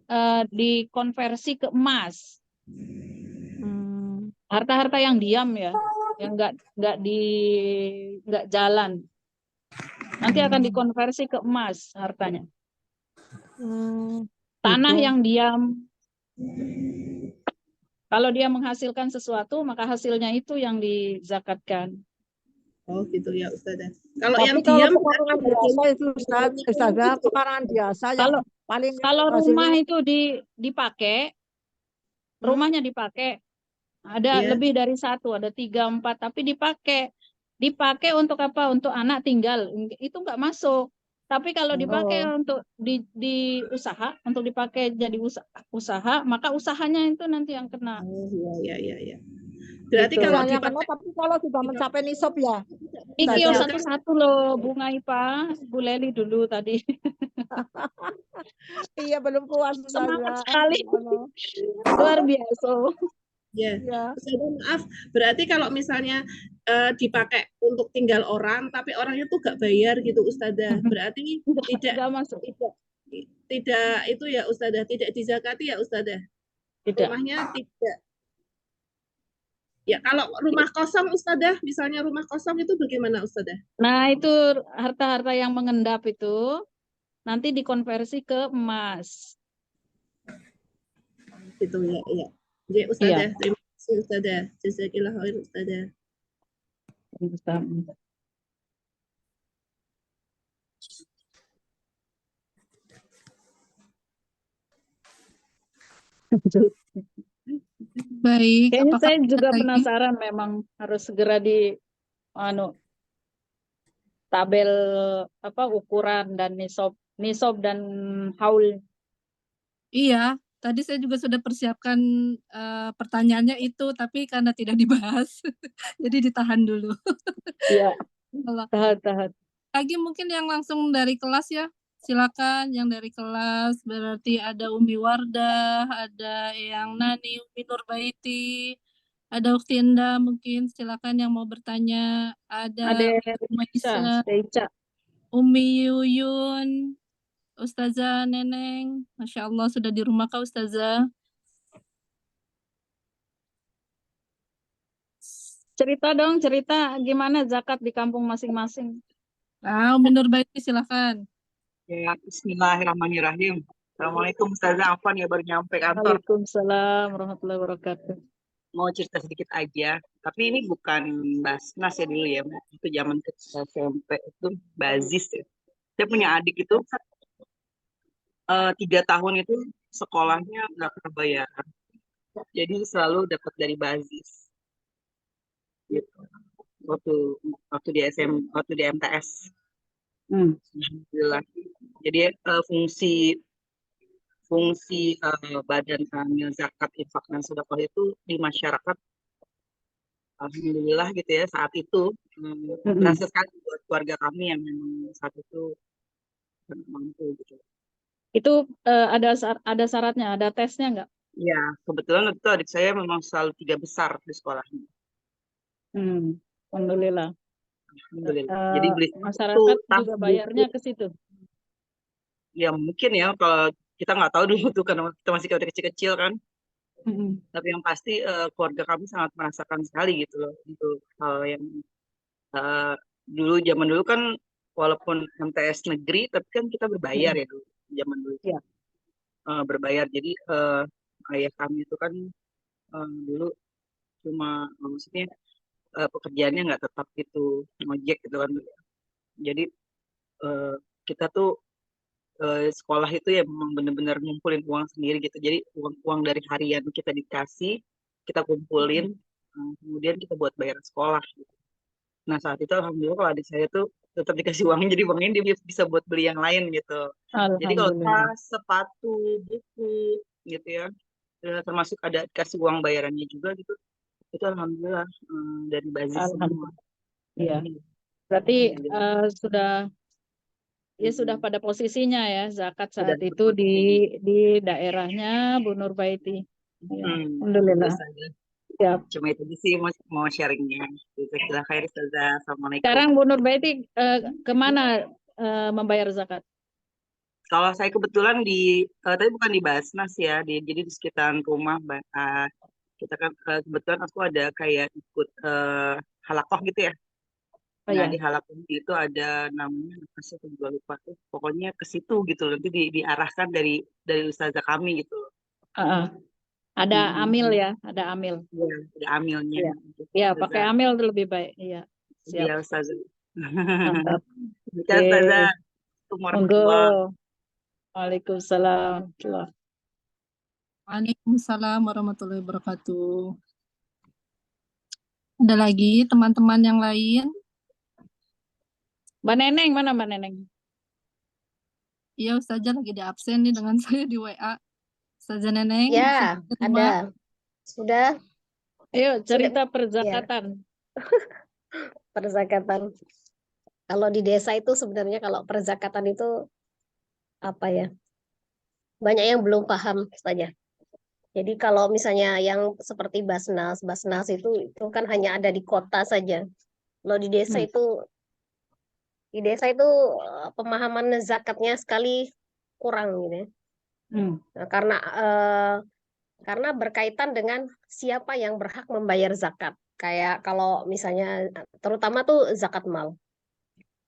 dikonversi ke emas. Harta-harta yang diam ya, yang nggak jalan, nanti akan dikonversi ke emas hartanya. Tanah gitu. yang diam, kalau dia menghasilkan sesuatu maka hasilnya itu yang dizakatkan. Oh gitu ya Ustazah. Kalau Tapi yang kalau diam pekarangan biasa itu Ustazah, pekarangan biasa yang paling kalau rumah itu dipakai, rumahnya dipakai, ada lebih dari 1, ada 3, 4, tapi dipakai untuk apa? Untuk anak tinggal, itu nggak masuk. Tapi kalau dipakai Oh, untuk di usaha, untuk dipakai jadi usaha, maka usahanya itu nanti yang kena. Oh, iya. Berarti Gitu. kalau usahanya kena, dipakai tapi kalau sudah mencapai nisab ya, Iki Ustazah. satu-satu loh, Bunga Ipa, Bu Leli dulu tadi. Iya, belum puas Semangat Ustazah. sekali, Subhanallah. luar biasa. ya, Iya. Ustazah maaf. Berarti kalau misalnya dipakai untuk tinggal orang, tapi orangnya tuh gak bayar gitu Ustazah. Berarti tidak Enggak masuk. tidak itu ya Ustazah, tidak dizakati ya Ustazah. Tidak. Rumahnya tidak. Ya, kalau rumah kosong Ustazah, misalnya rumah kosong itu bagaimana Ustazah? Nah, itu harta-harta yang mengendap itu nanti dikonversi ke emas. Gitu ya, iya. Ya, Ustazah, terima kasih Ustazah. Jazakillah khair Ustazah. Baik, Kayaknya apakah saya ada juga lagi? penasaran, memang harus segera di tabel apa ukuran dan nisab dan haul. Iya, tadi saya juga sudah persiapkan pertanyaannya itu, tapi karena tidak dibahas, jadi ditahan dulu. Iya, Kalau tahan. lagi mungkin yang langsung dari kelas ya, silakan yang dari kelas. Berarti ada Umi Wardah, ada yang Nani, Umi Nurbaiti, ada Ukti Enda mungkin silakan yang mau bertanya. Ada Maisa, Reica. Umi Yuyun, Ustazah Neneng, Masya Allah sudah di rumah kah Ustazah? Cerita dong, cerita gimana zakat di kampung masing-masing. Umi Nurbaiti silakan. Ya, bismillahirrahmanirrahim. Assalamualaikum Ustazah Afwan ya, baru nyampe kantor. Waalaikumsalam warahmatullahi wabarakatuh. Mau cerita sedikit aja, tapi ini bukan Basnas ya dulu ya. Itu zaman kecil SMP itu Bazis ya. Saya punya adik itu 3 tahun itu sekolahnya nggak pernah bayar. Jadi selalu dapat dari Bazis. Gitu. Waktu di MTS. Alhamdulillah. Jadi fungsi badan amil zakat, infak dan sedekah itu di masyarakat, alhamdulillah gitu ya, saat itu berhasil sekali buat keluarga kami yang memang saat itu sangat mampu gitu. Itu ada syaratnya, ada tesnya nggak? Ya, kebetulan itu adik saya memang selalu 3 besar di sekolahnya. Alhamdulillah. Jadi beli masyarakat juga bayarnya ke situ. Ya mungkin ya, kalau kita nggak tahu dulu tuh karena kita masih kecil-kecil kan. Tapi yang pasti keluarga kami sangat merasakan sekali gitu loh untuk hal yang zaman dulu kan walaupun MTS negeri tapi kan kita berbayar ya dulu zaman dulu. Berbayar, jadi ayah kami itu kan dulu cuma maksudnya pekerjaannya nggak tetap gitu, ngojek gitu kan. Jadi kita tuh sekolah itu ya memang benar-benar ngumpulin uang sendiri gitu. Jadi uang dari harian kita dikasih, kita kumpulin, kemudian kita buat bayar sekolah gitu. Nah saat itu alhamdulillah kalau adik saya tuh tetap dikasih uangnya, jadi uangnya dia bisa buat beli yang lain gitu. Jadi kalau tas, sepatu, buku gitu ya, termasuk ada dikasih uang bayarannya juga gitu, itu alhamdulillah dari Bazis semua. Iya. Berarti sudah pada posisinya ya zakat saat itu di daerahnya Bu Nurbaiti. Alhamdulillah. Ya. Cuma itu sih mau sharingnya. Assalamualaikum. Sekarang Bu Nurbaiti kemana membayar zakat? Kalau saya kebetulan tapi bukan di Basnas ya, jadi di sekitaran rumah. Kita kan kebetulan aku ada kayak ikut halakoh gitu ya. Nah di halakoh itu ada namanya, saya juga lupa tuh. Pokoknya ke situ gitu, nanti diarahkan dari ustazah kami gitu. Ada amil ya, ada amil. Iya, ada amilnya. Iya, pakai amil lebih baik. Iya. Siap. Iya, Ustazah. Mantap. Ya, Ustazah. Waalaikumsalam. Waalaikumsalam warahmatullahi wabarakatuh. Ada lagi teman-teman yang lain? Mbak Neneng, mana Mbak Neneng? Iya, Ustazah lagi di absen nih dengan saya di WA. Ustazah Neneng, Ya, sudah terima? ada. Sudah, Ayo sudah. cerita Ya, perzakatan. perzakatan. Kalau di desa itu sebenarnya kalau perzakatan itu apa ya? Banyak yang belum paham saja. Jadi kalau misalnya yang seperti Basnas itu kan hanya ada di kota saja. Kalau di desa Hmm. itu pemahaman zakatnya sekali kurang gitu ya. Nah, karena berkaitan dengan siapa yang berhak membayar zakat. Kayak kalau misalnya terutama tuh zakat mal.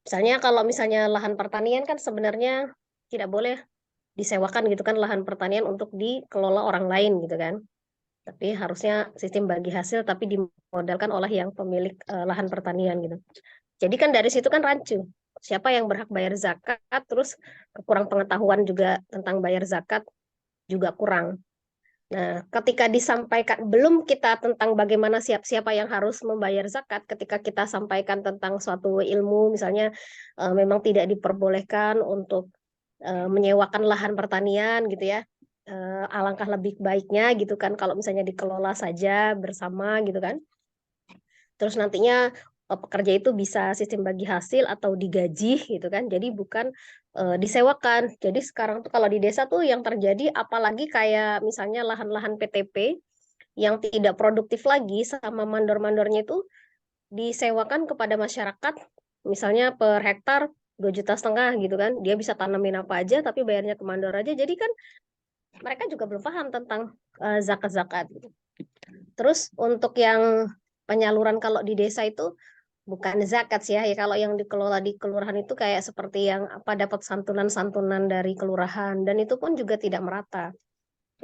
Misalnya kalau misalnya lahan pertanian kan sebenarnya tidak boleh disewakan gitu kan lahan pertanian untuk dikelola orang lain gitu kan. Tapi harusnya sistem bagi hasil tapi dimodalkan oleh yang pemilik lahan pertanian gitu. Jadi kan dari situ kan rancu. Siapa yang berhak bayar zakat, terus kurang pengetahuan juga tentang bayar zakat juga kurang. Nah, ketika disampaikan, belum kita tentang bagaimana siapa yang harus membayar zakat, ketika kita sampaikan tentang suatu ilmu, misalnya memang tidak diperbolehkan untuk menyewakan lahan pertanian gitu ya, alangkah lebih baiknya gitu kan, kalau misalnya dikelola saja bersama gitu kan. Terus nantinya pekerja itu bisa sistem bagi hasil atau digaji gitu kan. Jadi bukan disewakan. Jadi sekarang tuh kalau di desa tuh yang terjadi apalagi kayak misalnya lahan-lahan PTP yang tidak produktif lagi sama mandor-mandornya itu disewakan kepada masyarakat misalnya per hektar 2,5 juta gitu kan. Dia bisa tanamin apa aja tapi bayarnya ke mandor aja. Jadi kan mereka juga belum paham tentang zakat-zakat gitu. Terus untuk yang penyaluran kalau di desa itu bukan zakat sih ya. Kalau yang dikelola di kelurahan itu kayak seperti yang apa dapat santunan-santunan dari kelurahan dan itu pun juga tidak merata.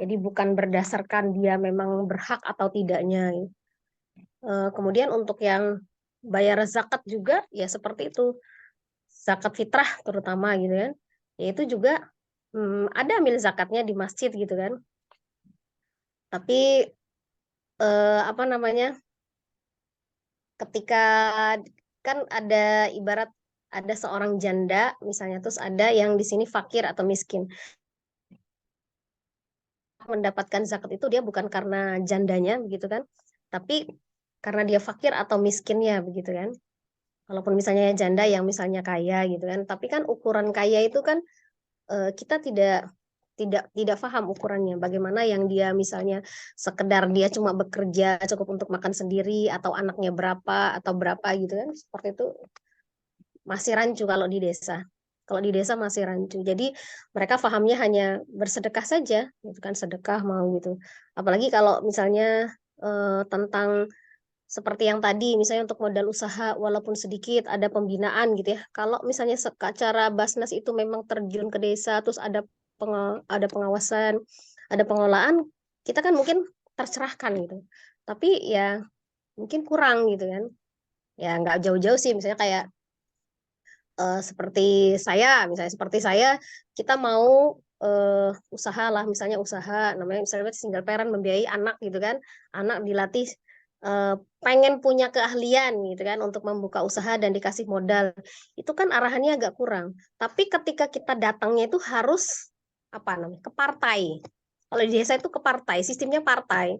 Jadi bukan berdasarkan dia memang berhak atau tidaknya. Kemudian untuk yang bayar zakat juga ya seperti itu. Zakat fitrah terutama gitu kan. Yaitu juga ada amil zakatnya di masjid gitu kan. Tapi apa namanya? Ketika kan ada ibarat ada seorang janda misalnya terus ada yang di sini fakir atau miskin mendapatkan zakat itu dia bukan karena jandanya begitu kan tapi karena dia fakir atau miskinnya begitu kan walaupun misalnya janda yang misalnya kaya gitu kan tapi kan ukuran kaya itu kan kita tidak paham ukurannya bagaimana yang dia misalnya sekedar dia cuma bekerja cukup untuk makan sendiri atau anaknya berapa atau berapa gitu kan seperti itu masih rancu kalau di desa. Kalau di desa masih rancu. Jadi mereka pahamnya hanya bersedekah saja, gitu kan sedekah mau gitu. Apalagi kalau misalnya tentang seperti yang tadi, misalnya untuk modal usaha walaupun sedikit ada pembinaan gitu ya. Kalau misalnya cara Basnas itu memang terjun ke desa, terus ada pengawasan, ada pengelolaan, kita kan mungkin tercerahkan gitu. Tapi ya mungkin kurang gitu kan. Ya nggak jauh-jauh sih, misalnya kayak misalnya seperti saya, kita mau usaha lah, misalnya usaha, namanya misalnya single parent membiayai anak gitu kan, anak dilatih pengen punya keahlian gitu kan untuk membuka usaha dan dikasih modal, itu kan arahannya agak kurang. Tapi ketika kita datangnya itu harus apa namanya ke partai. Kalau di desa itu ke partai, sistemnya partai.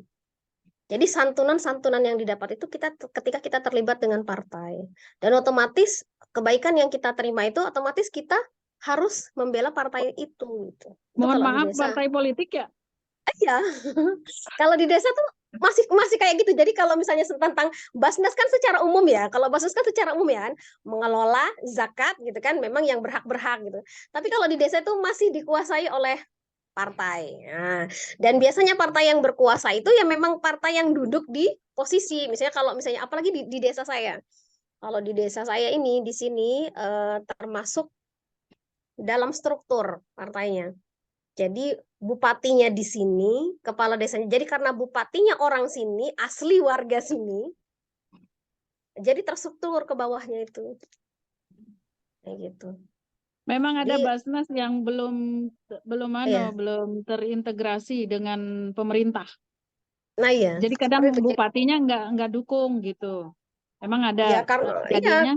Jadi santunan-santunan yang didapat itu ketika kita terlibat dengan partai. Dan otomatis kebaikan yang kita terima itu otomatis kita harus membela partai itu. Gitu. Mohon kalau maaf, di desa. partai politik ya? Iya. Kalau di desa tuh masih kayak gitu. Jadi kalau misalnya tentang Basnas kan secara umum ya. Kalau Basnas kan secara umum ya kan mengelola zakat gitu kan memang yang berhak-berhak gitu. Tapi kalau di desa itu masih dikuasai oleh partai. Nah, dan biasanya partai yang berkuasa itu ya memang partai yang duduk di posisi. Misalnya kalau misalnya apalagi di desa saya. Kalau di desa saya ini di sini termasuk dalam struktur partainya. Jadi bupatinya di sini, kepala desanya. Jadi karena bupatinya orang sini, asli warga sini, jadi terstruktur ke bawahnya itu. Kayak gitu. Memang ada Jadi, Basnas yang belum iya. belum terintegrasi dengan pemerintah. Nah iya. Jadi kadang bupatinya nggak dukung gitu. Emang Ya ada karena jadinya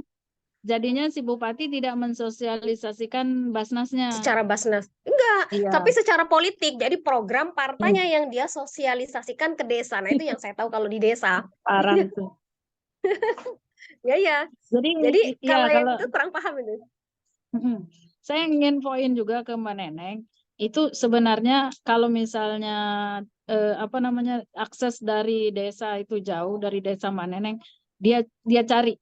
jadinya si bupati tidak mensosialisasikan basnasnya. Secara basnas. Enggak, Iya. tapi secara politik. Jadi program Hmm. partainya yang dia sosialisasikan ke desa. Nah, itu yang saya tahu kalau di desa. Parah itu. Ya, ya. Jadi Jadi ya kalau yang kalau itu kurang paham itu. saya ingin poin juga ke Mbak Neneng, itu sebenarnya kalau misalnya apa namanya akses dari desa itu jauh dari desa Mbak Neneng, dia cari.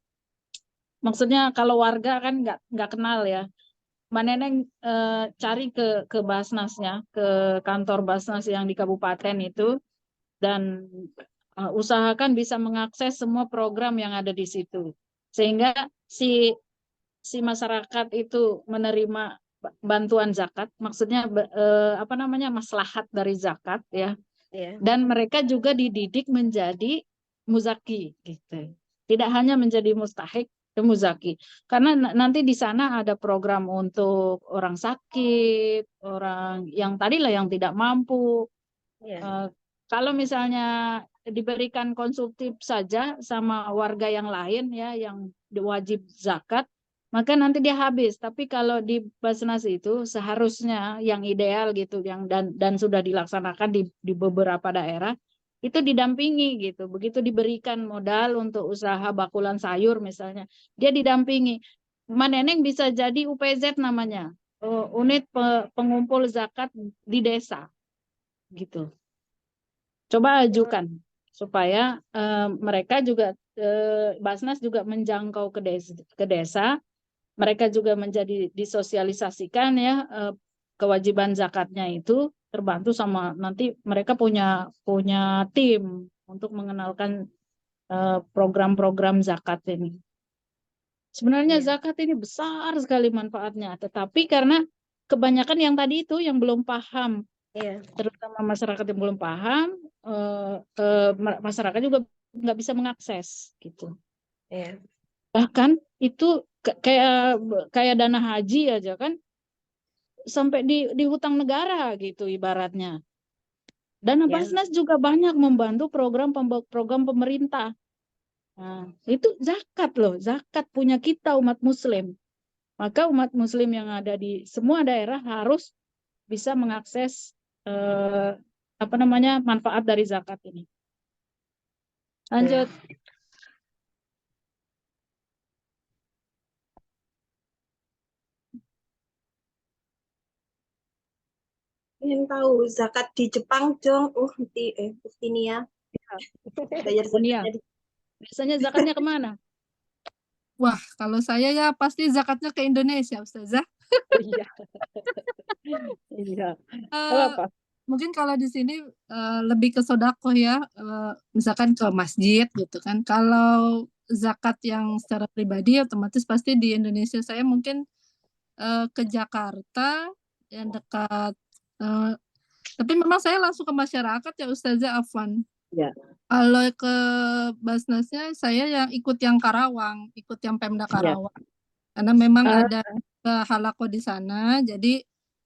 Maksudnya kalau warga kan nggak kenal ya. Mbak Neneng cari ke Basnasnya, ke kantor Basnas yang di kabupaten itu, dan usahakan bisa mengakses semua program yang ada di situ, sehingga si masyarakat itu menerima bantuan zakat, maksudnya apa namanya maslahat dari zakat ya, Iya. dan mereka juga dididik menjadi muzaki gitu, tidak hanya menjadi mustahik, muzaki, karena nanti di sana ada program untuk orang sakit, orang yang tadilah yang tidak mampu. Iya. Kalau misalnya diberikan konsumtif saja sama warga yang lain ya yang wajib zakat, maka nanti dia habis. Tapi kalau di Basnas itu seharusnya yang ideal gitu, yang dan sudah dilaksanakan di beberapa daerah itu didampingi gitu. Begitu diberikan modal untuk usaha bakulan sayur misalnya, dia didampingi. Mbak Neneng bisa jadi UPZ namanya, unit pengumpul zakat di desa gitu. Coba ajukan supaya mereka juga Basnas juga menjangkau ke desa, mereka juga menjadi disosialisasikan ya kewajiban zakatnya itu, terbantu sama nanti mereka punya tim untuk mengenalkan program-program zakat ini. Sebenarnya zakat ini besar sekali manfaatnya, tetapi karena kebanyakan yang tadi itu yang belum paham, terutama masyarakat yang belum paham, masyarakat juga nggak bisa mengakses gitu. Bahkan itu kayak dana haji aja kan sampai di hutang negara gitu ibaratnya. Dana Basnas juga banyak membantu program pemerintah. Nah, itu zakat loh, zakat punya kita umat Muslim. Maka umat Muslim yang ada di semua daerah harus bisa mengakses apa namanya manfaat dari zakat ini. Lanjut. Ingin tahu zakat di Jepang dong, Nia. Bayar zakatnya Biasanya zakatnya kemana? Wah, kalau saya ya pasti zakatnya ke Indonesia, Ustazah. Iya. Iya. Apa? Mungkin kalau di sini lebih ke sodako ya, misalkan ke masjid gitu kan. Kalau zakat yang secara pribadi otomatis pasti di Indonesia saya mungkin ke Jakarta yang dekat. Tapi memang saya langsung ke masyarakat ya Ustazah Afwan. Ya. Kalau ke Basnasnya saya yang ikut yang Karawang, ikut yang Pemda Karawang. Karena memang ada halako di sana, jadi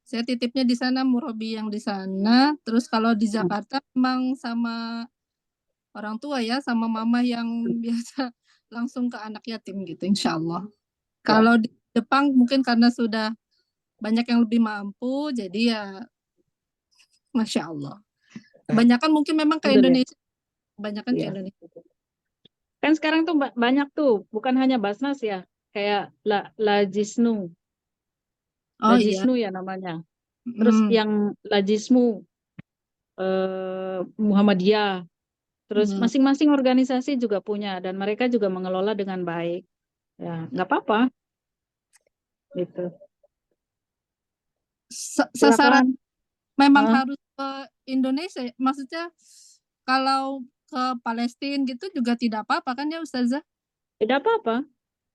saya titipnya di sana, murabi yang di sana. Terus kalau di Jakarta memang sama orang tua ya, sama mama yang biasa langsung ke anak yatim gitu, insya Allah. Kalau di Jepang mungkin karena sudah banyak yang lebih mampu, jadi ya Masya Allah. Kebanyakan mungkin memang ke Indonesia. Kebanyakan ke Indonesia. Kan sekarang tuh banyak tuh, bukan hanya Basnas ya, kayak Lajisnu. Lajisnu ya namanya. Terus yang Lajismu, Muhammadiyah. Terus masing-masing organisasi juga punya dan mereka juga mengelola dengan baik. Ya, nggak apa-apa. Gitu. Sasaran memang harus ke Indonesia, maksudnya kalau ke Palestina gitu juga tidak apa-apa kan ya Ustazah? Tidak apa-apa,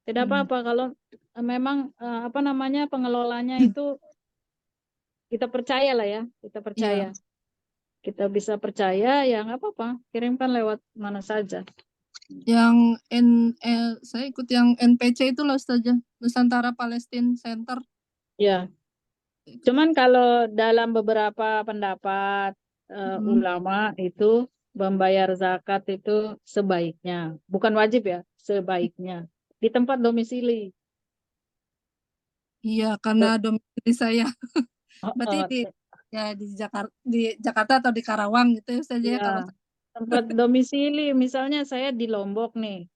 tidak apa-apa kalau memang apa namanya pengelolanya itu kita percaya lah ya, kita percaya, kita bisa percaya ya nggak apa-apa, kirimkan lewat mana saja. Yang saya ikut yang NPC itu loh Ustazah, Nusantara Palestine Center. Ya. Cuman kalau dalam beberapa pendapat ulama itu membayar zakat itu sebaiknya, bukan wajib ya, sebaiknya di tempat domisili. Iya, karena domisili saya. Berarti Heeh, di Jakarta atau di Karawang gitu ya saja ya, kalau tempat domisili, misalnya saya di Lombok nih.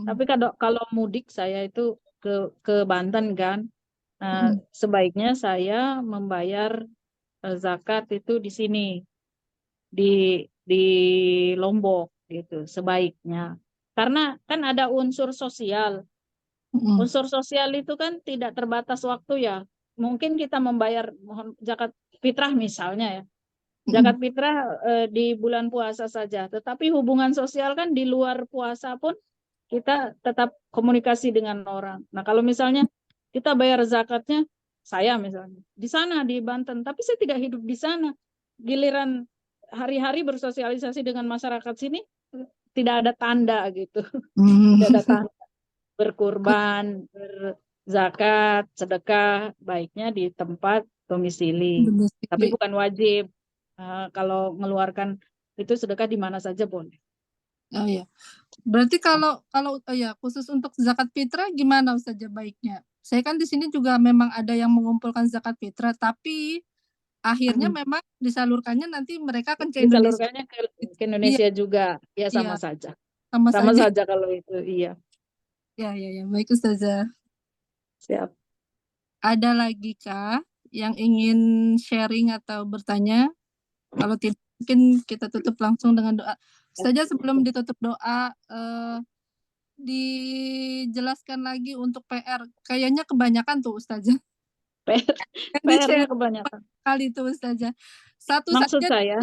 Tapi kalau mudik saya itu ke Banten kan. Nah, sebaiknya saya membayar zakat itu di sini, di Lombok gitu sebaiknya. Karena kan ada unsur sosial. Unsur sosial itu kan tidak terbatas waktu ya. Mungkin kita membayar zakat fitrah misalnya ya. Zakat fitrah di bulan puasa saja, tetapi hubungan sosial kan di luar puasa pun kita tetap komunikasi dengan orang. Nah, kalau misalnya kita bayar zakatnya, saya misalnya di sana di Banten, tapi saya tidak hidup di sana. Giliran hari-hari bersosialisasi dengan masyarakat sini tidak ada tanda gitu. Tidak ada tanda berkurban, berzakat, sedekah, baiknya di tempat domisili. Tapi bukan wajib. Kalau mengeluarkan itu sedekah di mana saja boleh. Oh ya. Berarti kalau ya khusus untuk zakat fitrah gimana saja baiknya? Saya kan di sini juga memang ada yang mengumpulkan zakat fitrah, tapi akhirnya memang disalurkannya nanti mereka akan ke Indonesia. Disalurkannya ke Indonesia juga, ya sama Iya. saja. Sama Sama saja. saja kalau itu, iya. Ya, baik Ustazah. Siap. Ada lagi kah yang ingin sharing atau bertanya? Kalau tidak, mungkin kita tutup langsung dengan doa. Saja sebelum ditutup doa, dijelaskan lagi untuk PR. Kayaknya kebanyakan tuh Ustazah. PR-nya kebanyakan. Kali itu Ustazah. Satu Maksud saja. saya,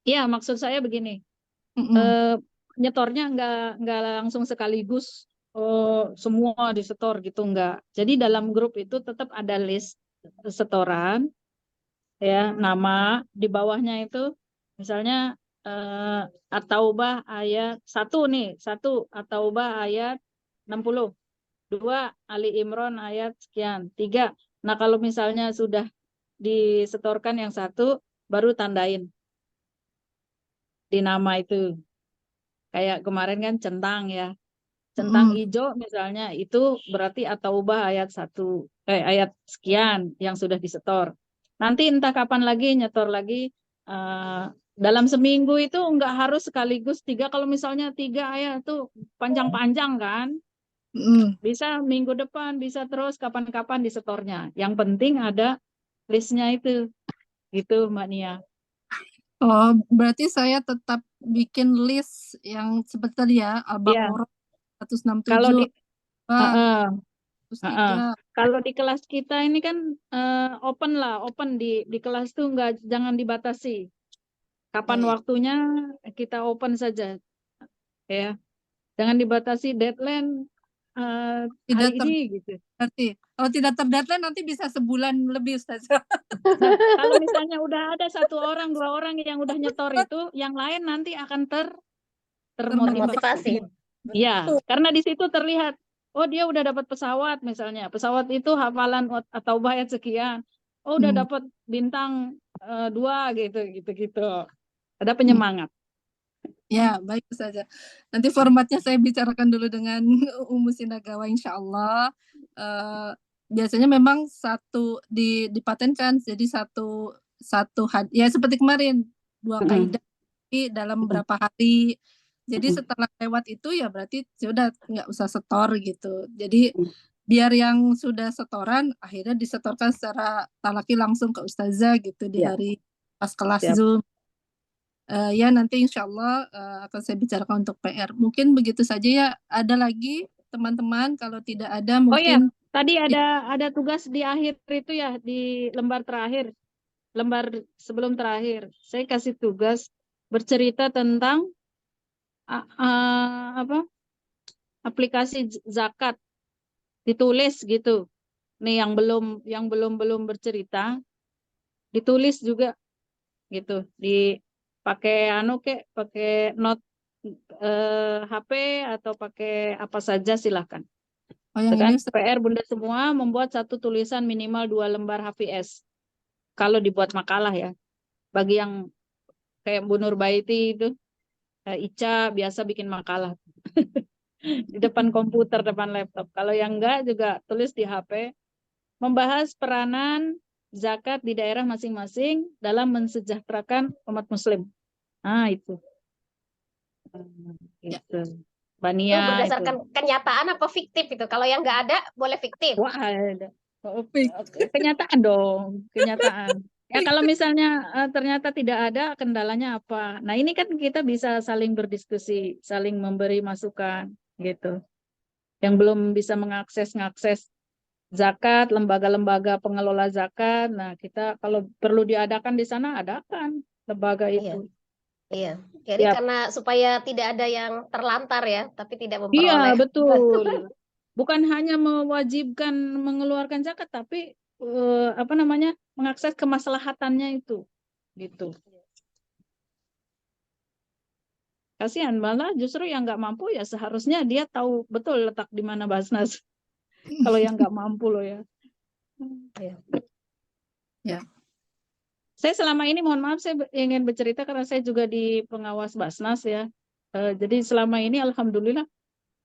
iya maksud saya begini, nyetornya nggak langsung sekaligus semua disetor gitu nggak. Jadi dalam grup itu tetap ada list setoran, ya nama di bawahnya itu misalnya At-Taubah ayat 1 nih, 1 At-Taubah ayat 60, 2 Ali Imran ayat sekian, 3. Nah kalau misalnya sudah disetorkan yang 1 baru tandain di nama itu. Kayak kemarin kan centang ya. Centang hijau misalnya itu berarti At-Taubah ayat 1 ayat sekian yang sudah disetor. Nanti entah kapan lagi nyetor lagi dalam seminggu itu enggak harus sekaligus 3. Kalau misalnya 3 ayat itu panjang-panjang kan. Bisa minggu depan, bisa terus kapan-kapan disetornya. Yang penting ada listnya itu. Gitu Mbak Nia. Oh, berarti saya tetap bikin list yang seperti tadi ya, Al-Baqarah 167. Kalau di Terus kalau di kelas kita ini kan open lah, open di kelas tuh jangan dibatasi. Kapan waktunya kita open saja, ya. Jangan dibatasi deadline hari ini gitu. Berarti kalau tidak terdeadline nanti bisa sebulan lebih Ustaz. Nah, kalau misalnya udah ada 1 orang 2 orang yang udah nyetor itu, yang lain nanti akan termotivasi. Ya, karena di situ terlihat, oh dia udah dapat pesawat misalnya. Pesawat itu hafalan atau ayat sekian. Oh udah dapat bintang 2 gitu. Ada penyemangat. Ya, baik saja. Nanti formatnya saya bicarakan dulu dengan Ummu Sindagawa insya Allah. Biasanya memang dipatenkan, jadi satu ya seperti kemarin 2 kaidah dalam beberapa hari. Jadi setelah lewat itu ya berarti sudah nggak usah setor gitu. Jadi biar yang sudah setoran akhirnya disetorkan secara talaki langsung ke Ustazah gitu di hari pas kelas Zoom. Ya nanti insya Allah akan saya bicarakan untuk PR. Mungkin begitu saja ya. Ada lagi teman-teman, kalau tidak ada mungkin. Oh ya, tadi ada tugas di akhir itu ya, di lembar terakhir, lembar sebelum terakhir. Saya kasih tugas bercerita tentang aplikasi zakat, ditulis gitu. Nih yang belum bercerita, ditulis juga gitu, pakai pakai note HP atau pakai apa saja silahkan. PR Bunda semua membuat 1 tulisan minimal 2 lembar HVS. Kalau dibuat makalah ya. Bagi yang kayak Bu Nurbaiti itu, Ica biasa bikin makalah. di depan komputer, depan laptop. Kalau yang enggak juga tulis di HP. Membahas peranan zakat di daerah masing-masing dalam mensejahterakan umat muslim. Ah, itu. Itu. Itu Bania itu. berdasarkan kenyataan apa fiktif itu? Kalau yang nggak ada boleh fiktif. Wah, ada. Kenyataan dong, kenyataan. Ya kalau misalnya ternyata tidak ada, kendalanya apa? Nah ini kan kita bisa saling berdiskusi, saling memberi masukan gitu. Yang belum bisa ngakses zakat, lembaga-lembaga pengelola zakat. Nah kita kalau perlu diadakan di sana, adakan lembaga itu. Iya. Jadi Ya. karena supaya tidak ada yang terlantar ya, tapi tidak Iya memperoleh betul. bantuan. Bukan hanya mewajibkan mengeluarkan zakat, tapi mengakses kemaslahatannya itu, gitu. Kasihan malah justru yang nggak mampu ya seharusnya dia tahu betul letak di mana Basnas. Kalau yang nggak mampu loh ya. Ya. Saya selama ini mohon maaf saya ingin bercerita karena saya juga di pengawas Basnas ya. Jadi selama ini alhamdulillah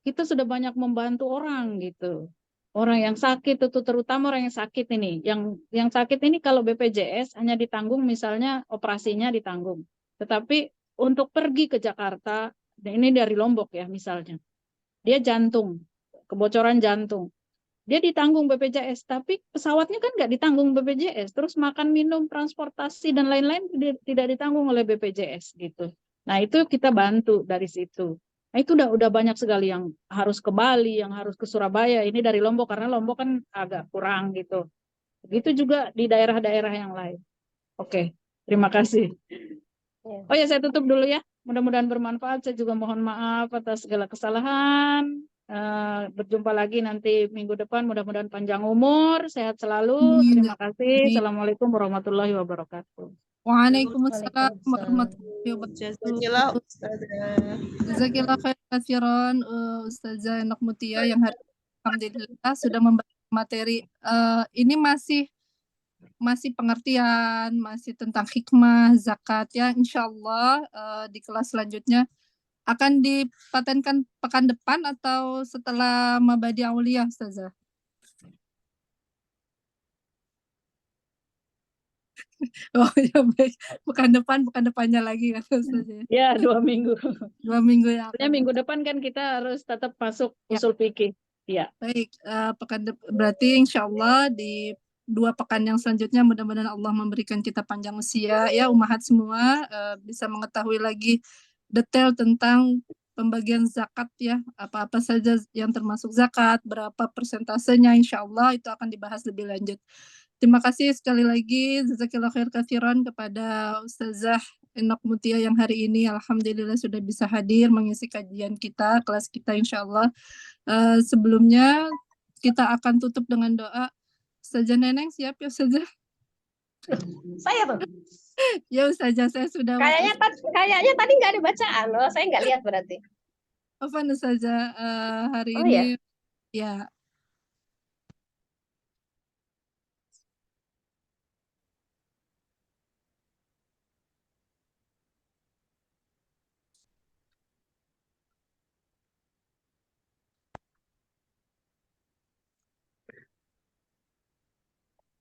kita sudah banyak membantu orang gitu. Orang yang sakit itu terutama orang yang sakit ini. Yang sakit ini kalau BPJS hanya ditanggung misalnya operasinya ditanggung. Tetapi untuk pergi ke Jakarta, ini dari Lombok ya misalnya. Dia jantung, kebocoran jantung. Dia ditanggung BPJS, tapi pesawatnya kan nggak ditanggung BPJS. Terus makan, minum, transportasi dan lain-lain tidak ditanggung oleh BPJS gitu. Nah itu kita bantu dari situ. Nah itu udah banyak sekali yang harus ke Bali, yang harus ke Surabaya. Ini dari Lombok karena Lombok kan agak kurang gitu. Begitu juga di daerah-daerah yang lain. Oke, terima kasih. Oh ya saya tutup dulu ya. Mudah-mudahan bermanfaat. Saya juga mohon maaf atas segala kesalahan. Berjumpa lagi nanti minggu depan. Mudah-mudahan panjang umur, sehat selalu. Terima kasih. Assalamualaikum warahmatullahi wabarakatuh. Waalaikumsalam warahmatullahi wabarakatuh. Jazakillah khair katsiran Ustazah Enok Mutia yang hari alhamdulillah sudah memberi materi. Ini masih pengertian, masih tentang hikmah zakat ya. Insyaallah di kelas selanjutnya akan dipatenkan pekan depan atau setelah Mabadi Aulia Ustazah? Oh ya baik, pekan depannya lagi kan Ustazah. Ya 2 minggu. 2 minggu ya. Minggu depan kan kita harus tetap masuk usul fikih. Ya. Baik, berarti insya Allah di 2 pekan yang selanjutnya mudah-mudahan Allah memberikan kita panjang usia ya umahat semua bisa mengetahui lagi detail tentang pembagian zakat ya, apa-apa saja yang termasuk zakat, berapa persentasenya, insya Allah itu akan dibahas lebih lanjut. Terima kasih sekali lagi, jazakillah khair katsiran kepada Ustazah Enok Mutia yang hari ini alhamdulillah sudah bisa hadir mengisi kajian kita, kelas kita insya Allah. Sebelumnya kita akan tutup dengan doa. Ustazah Neneng siap ya Ustazah? Saya tuh. Ya Ustazah, saya sudah. Kayaknya tadi nggak ada bacaan loh, saya nggak lihat berarti. Apa Ustazah hari Oh, ini? ya. Ya.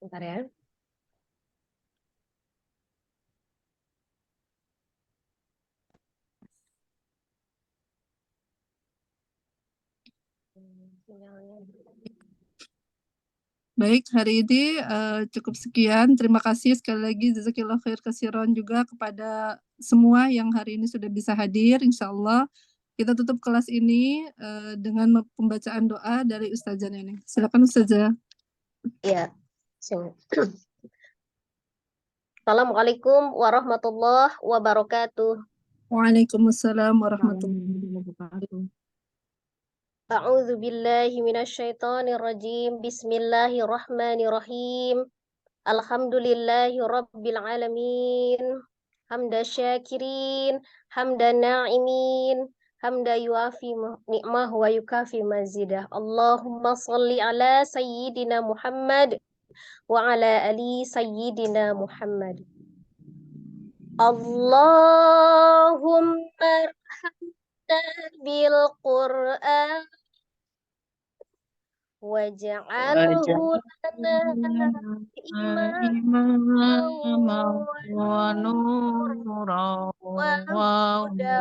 Bentar ya. Baik, hari ini cukup sekian. Terima kasih sekali lagi jazakillah khair katsiran juga kepada semua yang hari ini sudah bisa hadir. Insya Allah kita tutup kelas ini dengan pembacaan doa dari Ustazah Neneng. Silakan Ustazah. Iya. Assalamualaikum warahmatullahi wabarakatuh. Waalaikumsalam warahmatullahi wabarakatuh. A'udzu billahi minasyaitonir rajim. Bismillahirrahmanirrahim. Alhamdulillahi rabbil alamin. Hamda syakirin, hamda na'imin, hamda yuafi ni'mah wa yukafi mazidah. Allahumma salli ala sayyidina Muhammad wa ala ali sayyidina Muhammad. Allahumma بالقرآن واجعله لنا إماما ونورا وهدى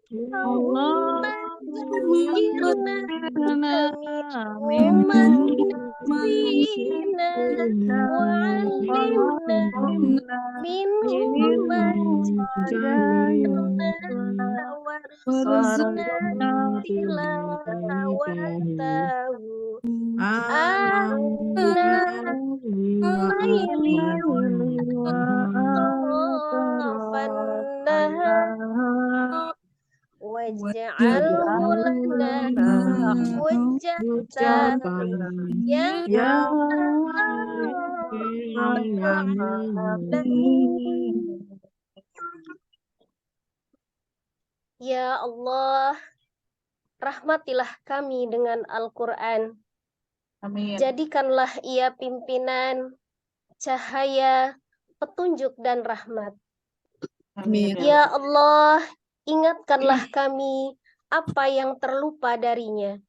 اللهم ذكرنا منه ما نسينا وعلمنا منه ما جهلنا وارزقنا تلاوته آناء الليل وأطراف النهار واجعله لنا حجة يا رب العالمين. Ya Allah, rahmatilah kami dengan Al-Quran. Amin. Jadikanlah ia pimpinan, cahaya, petunjuk, dan rahmat. Amin. Ya Allah, ingatkanlah kami apa yang terlupa darinya,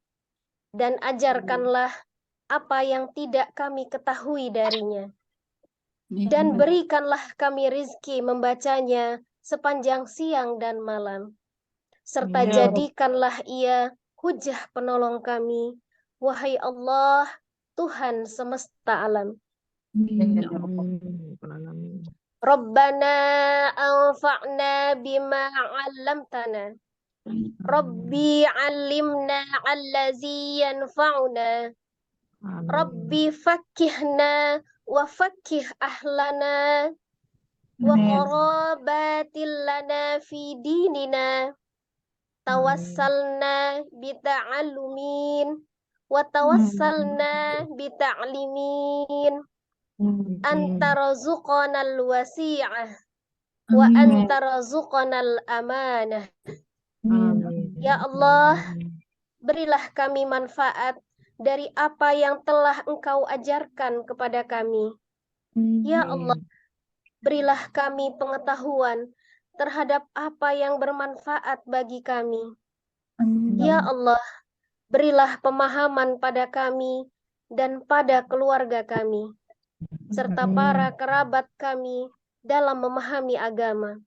dan ajarkanlah apa yang tidak kami ketahui darinya. Dan berikanlah kami rizki membacanya sepanjang siang dan malam. Serta jadikanlah ia hujah penolong kami, wahai Allah, Tuhan semesta alam. Rabbana anfa'na bima 'allamtana. Rabbi 'allimna allazi yanfa'una. Rabbi fakkihna wa fakkih ahlana wa qarabatil lana fi dinina. Tawassalna bita'allumin wa tawassalna bita'limin. Anta razuqanal wasi'ah wa anta razuqanal amanah. Ya Allah, berilah kami manfaat dari apa yang telah Engkau ajarkan kepada kami. Ya Allah, berilah kami pengetahuan terhadap apa yang bermanfaat bagi kami. Ya Allah, berilah pemahaman pada kami dan pada keluarga kami, serta para kerabat kami dalam memahami agama.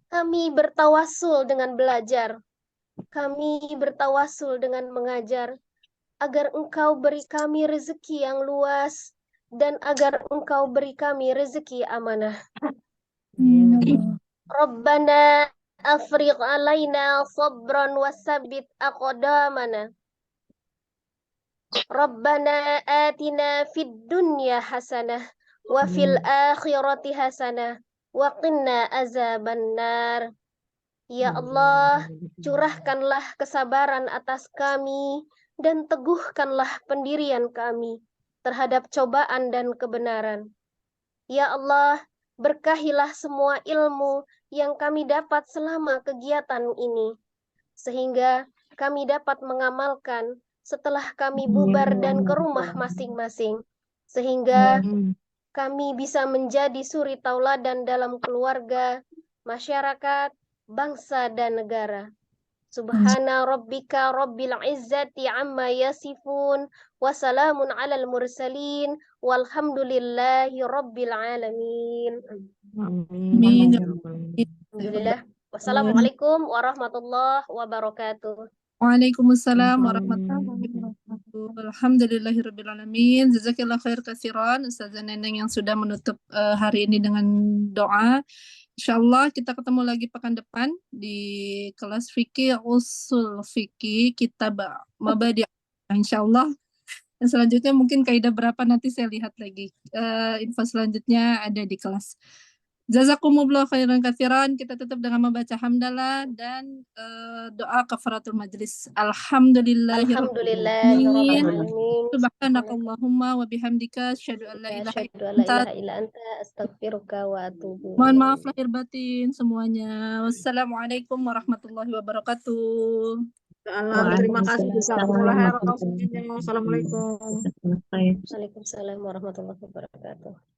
Kami bertawasul dengan belajar, kami bertawasul dengan mengajar, agar Engkau beri kami rezeki yang luas, dan agar Engkau beri kami rezeki amanah. Rabbana afriq alaina sabran wasabbit aqdamana. Rabbana atina fid dunya hasanah wa fil akhirati hasanah wa qina azabannar. Ya Allah, curahkanlah kesabaran atas kami dan teguhkanlah pendirian kami terhadap cobaan dan kebenaran. Ya Allah, berkahilah semua ilmu yang kami dapat selama kegiatan ini, sehingga kami dapat mengamalkan setelah kami bubar dan ke rumah masing-masing, sehingga kami bisa menjadi suri tauladan dalam keluarga, masyarakat, bangsa, dan negara. Subhana rabbika rabbil izzati amma yasifun wa salamun alal mursalin walhamdulillahi rabbil alamin. Amin. Alhamdulillah. Wassalamualaikum warahmatullahi wabarakatuh. Waalaikumsalam warahmatullahi wabarakatuh. Alhamdulillahirabbil alamin. Jazakillah khair katsiran Ustazah Neneng yang sudah menutup hari ini dengan doa. Insyaallah kita ketemu lagi pekan depan di kelas fikih usul fikih kitab Mabadi'. Insyaallah. Dan selanjutnya mungkin kaidah berapa nanti saya lihat lagi. Info selanjutnya ada di kelas. Jazakumullah khairan katsiran. Kita tutup dengan membaca hamdalah dan doa kafaratul majlis. Alhamdulillahirabbil alamin. Subhanakallahumma wa bihamdika asyhadu an la ilaha illa anta astaghfiruka wa atubu. Mohon maaf lahir batin semuanya. Wassalamualaikum warahmatullahi wabarakatuh. Terima kasih. Assalamualaikum. Waalaikumsalam warahmatullahi wabarakatuh.